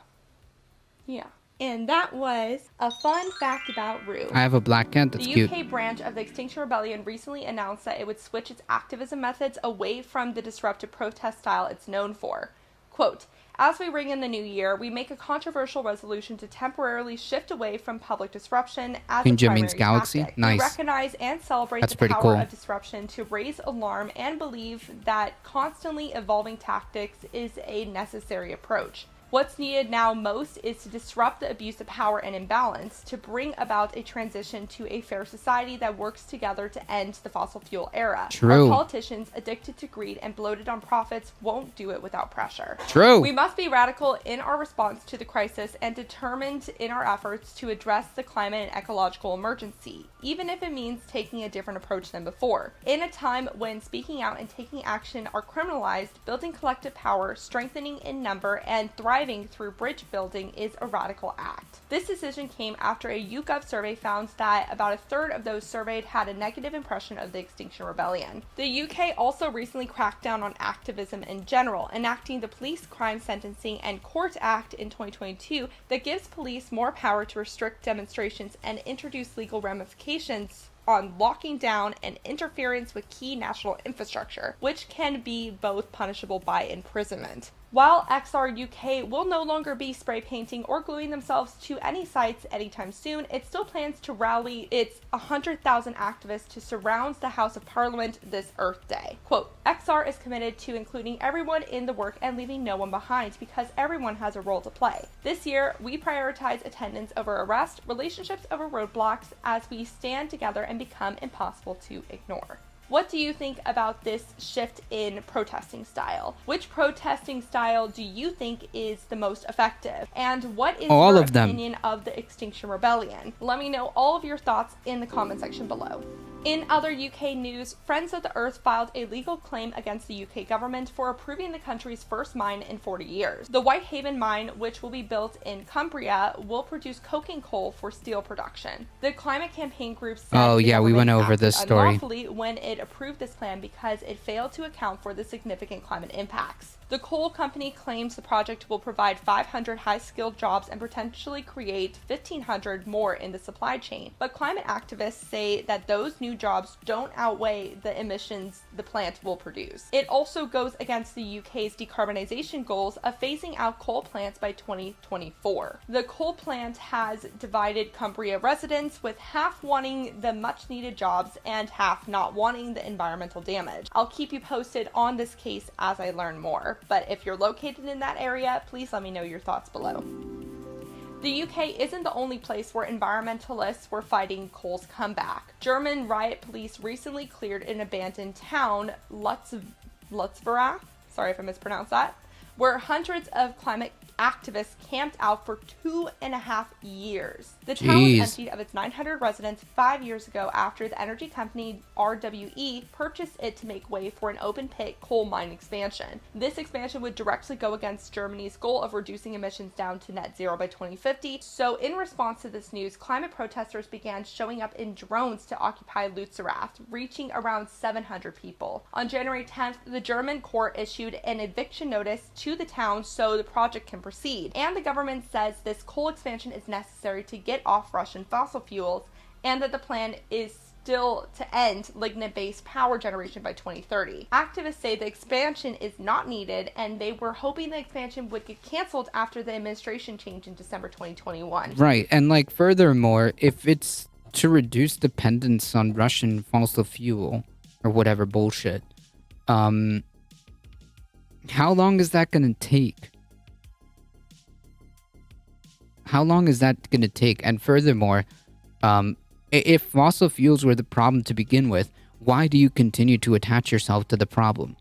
Yeah. And that was a fun fact about Rue. I have a black cat that's cute. The UK branch of the Extinction Rebellion recently announced that it would switch its activism methods away from the disruptive protest style it's known for. Quote, "As we ring in the new year, we make a controversial resolution to temporarily shift away from public disruption as a primary means galaxy? tactic. Nice. We recognize and celebrate That's the pretty power cool. of disruption to raise alarm and believe that constantly evolving tactics is a necessary approach. What's needed now most is to disrupt the abuse of power and imbalance to bring about a transition to a fair society that works together to end the fossil fuel era. True. Our politicians addicted to greed and bloated on profits won't do it without pressure. True. We must be radical in our response to the crisis and determined in our efforts to address the climate and ecological emergency, even if it means taking a different approach than before. In a time when speaking out and taking action are criminalized, building collective power, strengthening in number, and thriving through bridge building is a radical act. This decision came after a YouGov survey found that about a third of those surveyed had a negative impression of the Extinction Rebellion. The UK also recently cracked down on activism in general, enacting the Police Crime Sentencing and Court Act in 2022 that gives police more power to restrict demonstrations and introduce legal ramifications on locking down and interference with key national infrastructure, which can be both punishable by imprisonment. While XR UK will no longer be spray painting or gluing themselves to any sites anytime soon, it still plans to rally its 100,000 activists to surround the House of Parliament this Earth Day. Quote, "XR is committed to including everyone in the work and leaving no one behind because everyone has a role to play. This year, we prioritize attendance over arrest, relationships over roadblocks as we stand together and become impossible to ignore." What do you think about this shift in protesting style? Which protesting style do you think is the most effective? And what is All your of them. opinion of the Extinction Rebellion? Let me know all of your thoughts in the comment section below. In other UK news, Friends of the Earth filed a legal claim against the UK government for approving the country's first mine in 40 years. The Whitehaven mine, which will be built in Cumbria, will produce coking coal for steel production. The climate campaign group said Oh, the yeah, we went government over this acted story. unlawfully when it approved this plan because it failed to account for the significant climate impacts. The coal company claims the project will provide 500 high-skilled jobs and potentially create 1,500 more in the supply chain. But climate activists say that those new jobs don't outweigh the emissions the plant will produce. It also goes against the UK's decarbonization goals of phasing out coal plants by 2024. The coal plant has divided Cumbria residents, with half wanting the much-needed jobs and half not wanting the environmental damage. I'll keep you posted on this case as I learn more, but if you're located in that area, please let me know your thoughts below. The UK isn't the only place where environmentalists were fighting coal's comeback. German riot police recently cleared an abandoned town, Lutzverath, sorry if I mispronounced that, where hundreds of climate activists camped out for 2.5 years. The town was emptied of its 900 residents 5 years ago after the energy company RWE purchased it to make way for an open-pit coal mine expansion. This expansion would directly go against Germany's goal of reducing emissions down to net zero by 2050. So in response to this news, climate protesters began showing up in drones to occupy Lutzerath, reaching around 700 people. On January 10th, the German court issued an eviction notice to the town so the project can proceed. And the government says this coal expansion is necessary to get off Russian fossil fuels, and that the plan is still to end lignite-based power generation by 2030. Activists say the expansion is not needed, and they were hoping the expansion would get canceled after the administration change in December 2021. Right, and like furthermore, if it's to reduce dependence on Russian fossil fuel or whatever bullshit, how long is that going to take? How long is that going to take? And furthermore, if fossil fuels were the problem to begin with, why do you continue to attach yourself to the problem?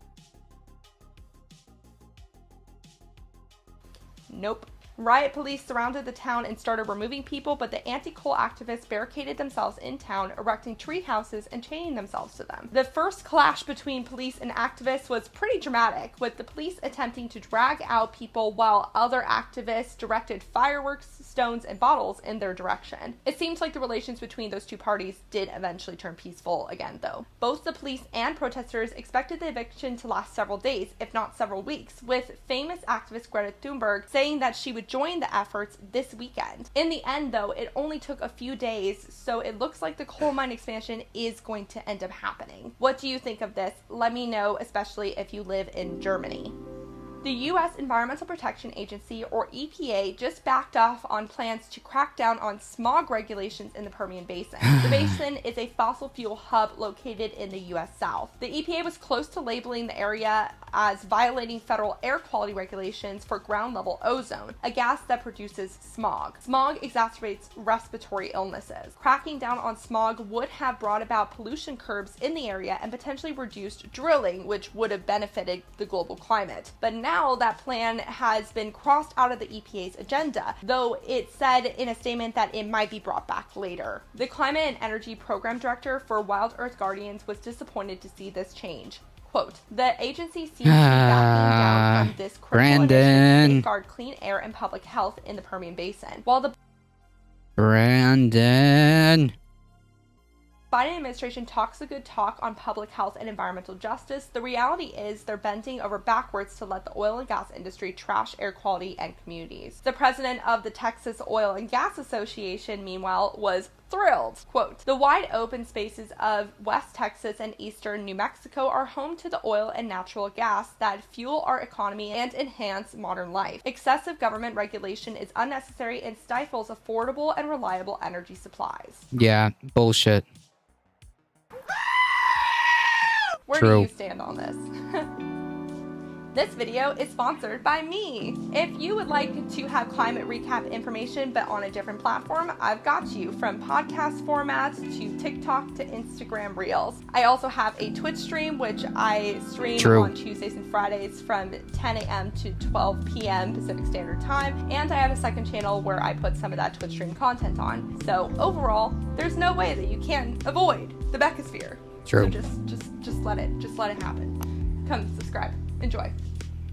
Nope. Riot police surrounded the town and started removing people, but the anti-coal activists barricaded themselves in town, erecting tree houses and chaining themselves to them. The first clash between police and activists was pretty dramatic, with the police attempting to drag out people while other activists directed fireworks, stones, and bottles in their direction. It seems like the relations between those two parties did eventually turn peaceful again, though. Both the police and protesters expected the eviction to last several days, if not several weeks, with famous activist Greta Thunberg saying that she would join the efforts this weekend. In the end, though, it only took a few days, so it looks like the coal mine expansion is going to end up happening. What do you think of this? Let me know, especially if you live in Germany. The U.S. Environmental Protection Agency, or EPA, just backed off on plans to crack down on smog regulations in the Permian Basin. The basin is a fossil fuel hub located in the U.S. South. The EPA was close to labeling the area as violating federal air quality regulations for ground-level ozone, a gas that produces smog. Smog exacerbates respiratory illnesses. Cracking down on smog would have brought about pollution curbs in the area and potentially reduced drilling, which would have benefited the global climate. But now that plan has been crossed out of the EPA's agenda, though it said in a statement that it might be brought back later. The Climate and Energy Program Director for Wild Earth Guardians was disappointed to see this change. Quote, the agency seems to be backing down from this critical initiative to safeguard clean air and public health in the Permian Basin. While the Biden administration talks a good talk on public health and environmental justice, the reality is they're bending over backwards to let the oil and gas industry trash air quality and communities. The president of the Texas Oil and Gas Association, meanwhile, was thrilled. Quote, the wide open spaces of West Texas and eastern New Mexico are home to the oil and natural gas that fuel our economy and enhance modern life. Excessive government regulation is unnecessary and stifles affordable and reliable energy supplies. Yeah, bullshit. Where do you stand on this? This video is sponsored by me. If you would like to have climate recap information but on a different platform, I've got you, from podcast formats to TikTok to Instagram Reels. I also have a Twitch stream, which I stream on Tuesdays and Fridays from 10 a.m. to 12 p.m. Pacific Standard Time, and I have a second channel where I put some of that Twitch stream content on. So overall, there's no way that you can avoid the Beckosphere. True. So just let it happen. Come subscribe. Enjoy.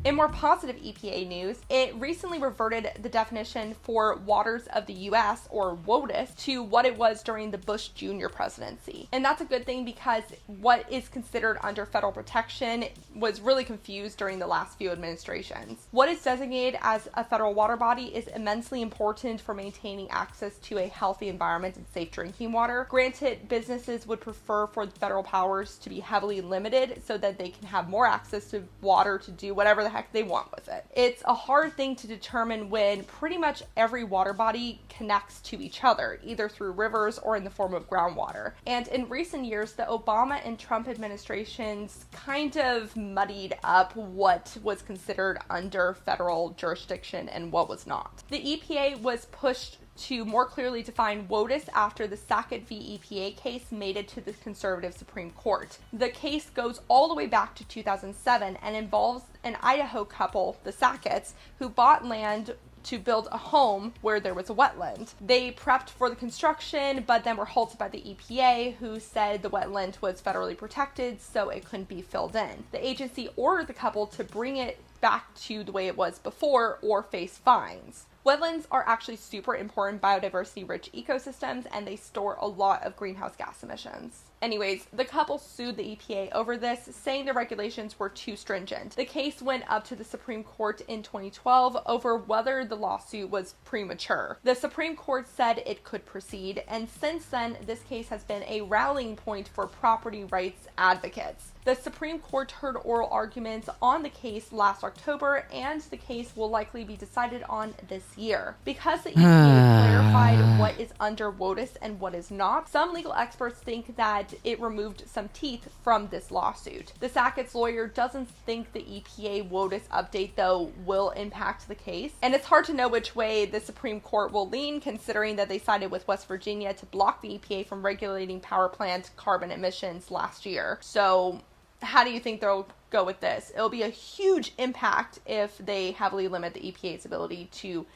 In more positive EPA news, it recently reverted the definition for waters of the U.S., or WOTUS, to what it was during the Bush Jr. presidency. And that's a good thing because what is considered under federal protection was really confused during the last few administrations. What is designated as a federal water body is immensely important for maintaining access to a healthy environment and safe drinking water. Granted, businesses would prefer for the federal powers to be heavily limited so that they can have more access to water to do whatever the heck they want with it. It's a hard thing to determine when pretty much every water body connects to each other, either through rivers or in the form of groundwater. And in recent years, the Obama and Trump administrations kind of muddied up what was considered under federal jurisdiction and what was not. The EPA was pushed to more clearly define WOTUS after the Sackett v. EPA case made it to the conservative Supreme Court. The case goes all the way back to 2007 and involves an Idaho couple, the Sacketts, who bought land to build a home where there was a wetland. They prepped for the construction, but then were halted by the EPA, who said the wetland was federally protected, so it couldn't be filled in. The agency ordered the couple to bring it back to the way it was before or face fines. Wetlands are actually super important biodiversity-rich ecosystems, and they store a lot of greenhouse gas emissions. Anyways, the couple sued the EPA over this, saying the regulations were too stringent. The case went up to the Supreme Court in 2012 over whether the lawsuit was premature. The Supreme Court said it could proceed, and since then, this case has been a rallying point for property rights advocates. The Supreme Court heard oral arguments on the case last October, and the case will likely be decided on this year. Because the EPA clarified what is under WOTUS and what is not, some legal experts think that it removed some teeth from this lawsuit. The Sackett's lawyer doesn't think the EPA WOTUS update, though, will impact the case, and it's hard to know which way the Supreme Court will lean, considering that they sided with West Virginia to block the EPA from regulating power plant carbon emissions last year. So how do you think they'll go with this? It'll be a huge impact if they heavily limit the EPA's ability to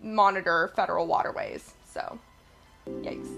monitor federal waterways. So, yikes.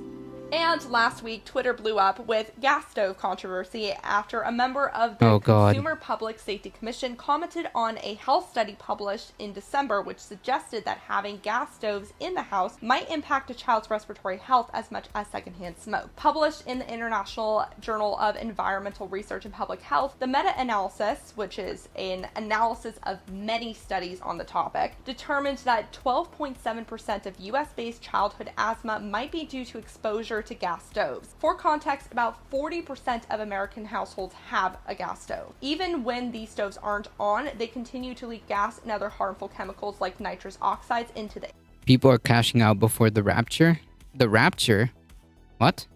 And last week, Twitter blew up with gas stove controversy after a member of the Consumer Public Safety Commission commented on a health study published in December, which suggested that having gas stoves in the house might impact a child's respiratory health as much as secondhand smoke. Published in the International Journal of Environmental Research and Public Health, the meta-analysis, which is an analysis of many studies on the topic, determined that 12.7% of US-based childhood asthma might be due to exposure to gas stoves. For context, about 40% of American households have a gas stove. Even when these stoves aren't on, they continue to leak gas and other harmful chemicals like nitrous oxides into the air. People are cashing out before the rapture? The rapture? What?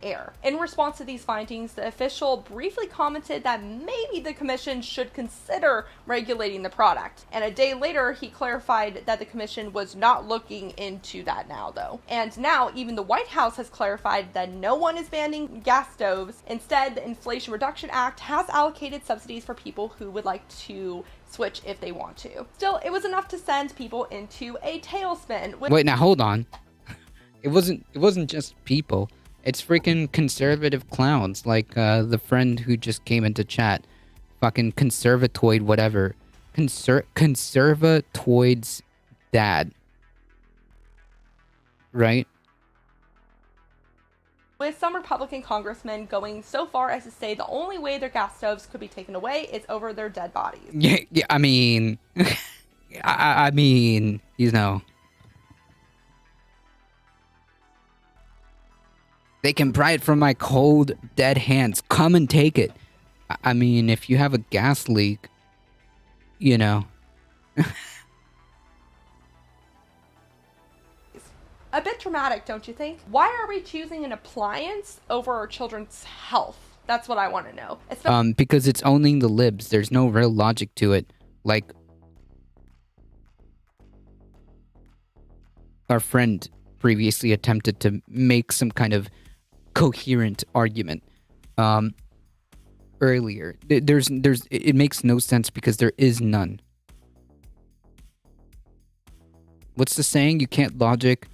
Air. In response to these findings, the official briefly commented that maybe the commission should consider regulating the product. And a day later, he clarified that the commission was not looking into that now, though. And now, even the White House has clarified that no one is banning gas stoves. Instead, the Inflation Reduction Act has allocated subsidies for people who would like to switch if they want to. Still, it was enough to send people into a tailspin. Wait, now hold on. It wasn't just people. It's freaking conservative clowns, like the friend who just came into chat. Fucking conservatoid whatever. Conservatoid's dad. Right? With some Republican congressmen going so far as to say the only way their gas stoves could be taken away is over their dead bodies. Yeah, I mean... I mean, you know... They can pry it from my cold, dead hands. Come and take it. I mean, if you have a gas leak, you know. A bit dramatic, don't you think? Why are we choosing an appliance over our children's health? That's what I want to know. Because it's owning the libs. There's no real logic to it. Like, our friend previously attempted to make some kind of coherent argument earlier. It makes no sense because there is none. What's the saying? You can't logic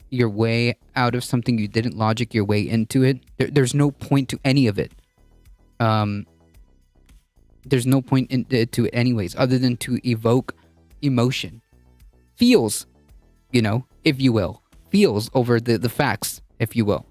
your way out of something you didn't logic your way into it. There's no point to any of it. There's no point to it anyways, other than to evoke emotion. Feels, if you will. Feels over the facts, if you will.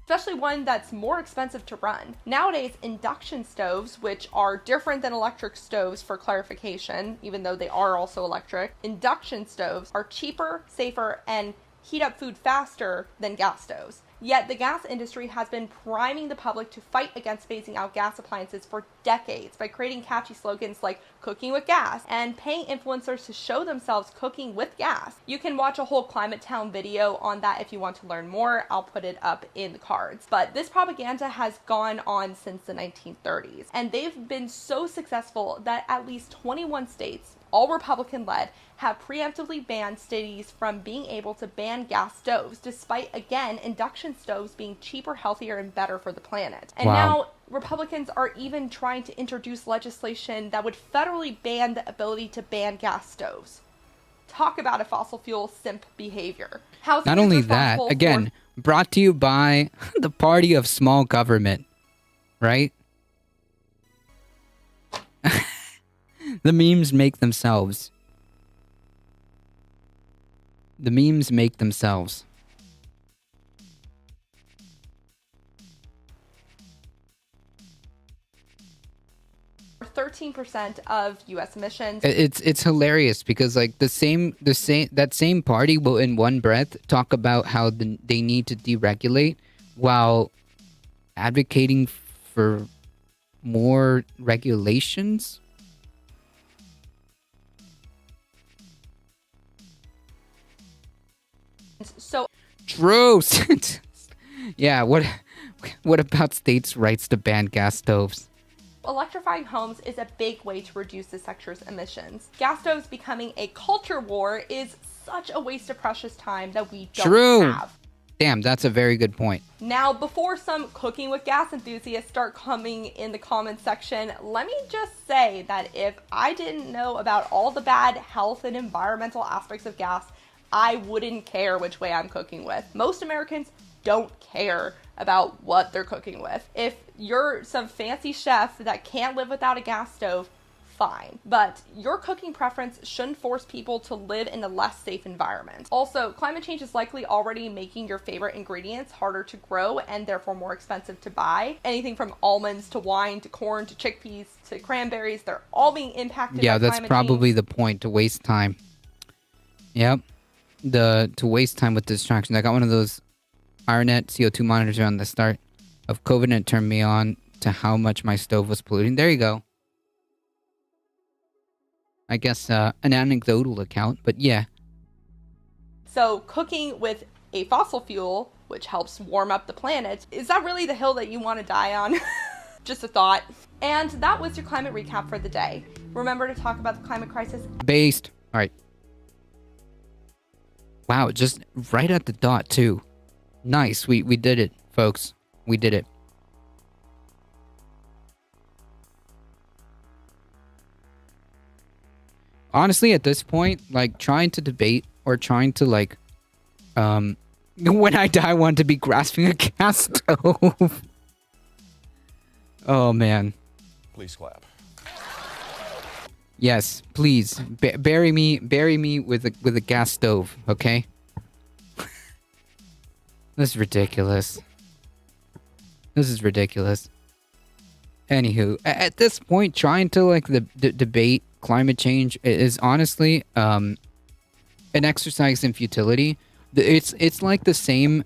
Especially one that's more expensive to run. Nowadays, induction stoves, which are different than electric stoves for clarification, even though they are also electric, induction stoves are cheaper, safer, and heat up food faster than gas stoves. Yet the gas industry has been priming the public to fight against phasing out gas appliances for decades by creating catchy slogans like cooking with gas and paying influencers to show themselves cooking with gas. You can watch a whole Climate Town video on that if you want to learn more. I'll put it up in the cards. But this propaganda has gone on since the 1930s, and they've been so successful that at least 21 states, all Republican-led, have preemptively banned cities from being able to ban gas stoves, despite, again, induction stoves being cheaper, healthier, and better for the planet. And now Republicans are even trying to introduce legislation that would federally ban the ability to ban gas stoves. Talk about a fossil fuel simp behavior. Not only that, again, brought to you by the party of small government, right? The memes make themselves. The memes make themselves. For 13% of U.S. emissions. It's hilarious because like that same party will in one breath talk about how they need to deregulate while advocating for more regulations. So true. Yeah, what about states' rights to ban gas stoves? Electrifying homes is a big way to reduce the sector's emissions. Gas stoves becoming a culture war is such a waste of precious time that we don't have. Damn, that's a very good point. Now, before some cooking with gas enthusiasts start coming in the comments section, let me just say that if I didn't know about all the bad health and environmental aspects of gas, I wouldn't care which way I'm cooking with. Most Americans don't care about what they're cooking with. If you're some fancy chef that can't live without a gas stove, fine. But your cooking preference shouldn't force people to live in a less safe environment. Also, climate change is likely already making your favorite ingredients harder to grow and therefore more expensive to buy. Anything from almonds to wine to corn to chickpeas to cranberries, they're all being impacted by climate change. Yeah, that's probably the point, to waste time. Yep. To waste time with distractions. I got one of those Ironet CO2 monitors on the start of COVID, and it turned me on to how much my stove was polluting. There you go. I guess an anecdotal account, but yeah. So cooking with a fossil fuel, which helps warm up the planet, is that really the hill that you want to die on? Just a thought. And that was your climate recap for the day. Remember to talk about the climate crisis. Based. All right. Wow, just right at the dot, too. Nice. We did it, folks. We did it. Honestly, at this point, like, trying to debate or trying to, like, when I die, I want to be grasping a gas stove. Oh, man. Please clap. Yes, please. Bury me with a gas stove, okay? This is ridiculous. This is ridiculous. Anywho, at this point, trying to, like, debate climate change is honestly an exercise in futility. It's like the same.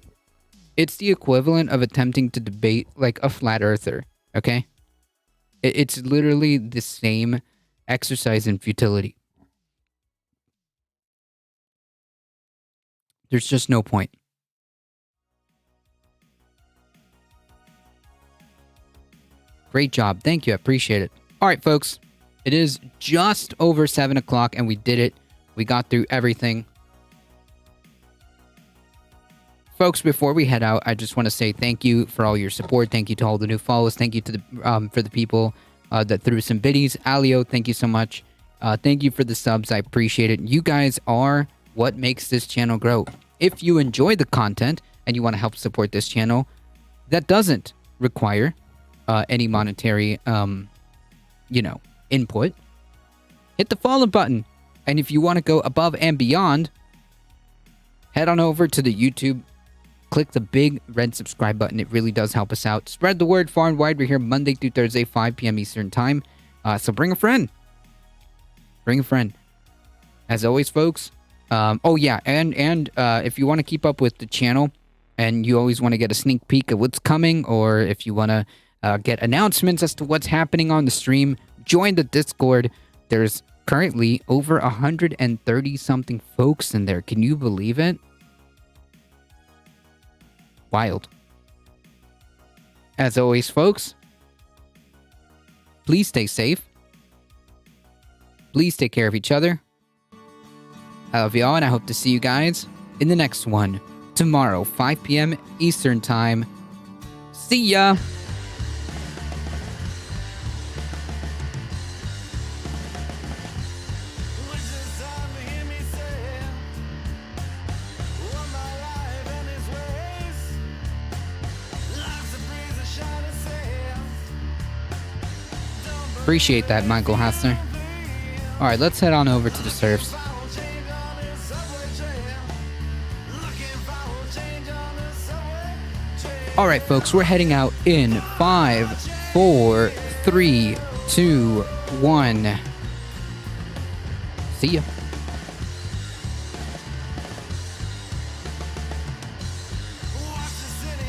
It's the equivalent of attempting to debate like a flat earther. Okay, it's literally the same exercise in futility. There's just no point. Great job. Thank you. I appreciate it. All right, folks. It is just over 7 o'clock and we did it. We got through everything. Folks, before we head out, I just want to say thank you for all your support. Thank you to all the new follows. Thank you to the for the people that threw some biddies. Alio, thank you so much. Thank you for the subs. I appreciate it. You guys are what makes this channel grow. If you enjoy the content and you want to help support this channel, that doesn't require any monetary, input, hit the follow button. And if you want to go above and beyond, head on over to the YouTube, click the big red subscribe button. It really does help us out. Spread the word far and wide. We're here Monday through Thursday, 5 p.m. Eastern Time. So bring a friend. Bring a friend. As always, folks. And if you want to keep up with the channel and you always want to get a sneak peek of what's coming, or if you want to get announcements as to what's happening on the stream, join the Discord. There's currently over 130 something folks in there. Can you believe it? Wild. As always, folks, please stay safe. Please take care of each other. I love y'all, and I hope to see you guys in the next one tomorrow, 5 p.m. Eastern Time. See ya! Appreciate that, Michael Hassner. Alright, let's head on over to the surfs. Alright, folks, we're heading out in 5, 4, 3, 2, 1. See ya.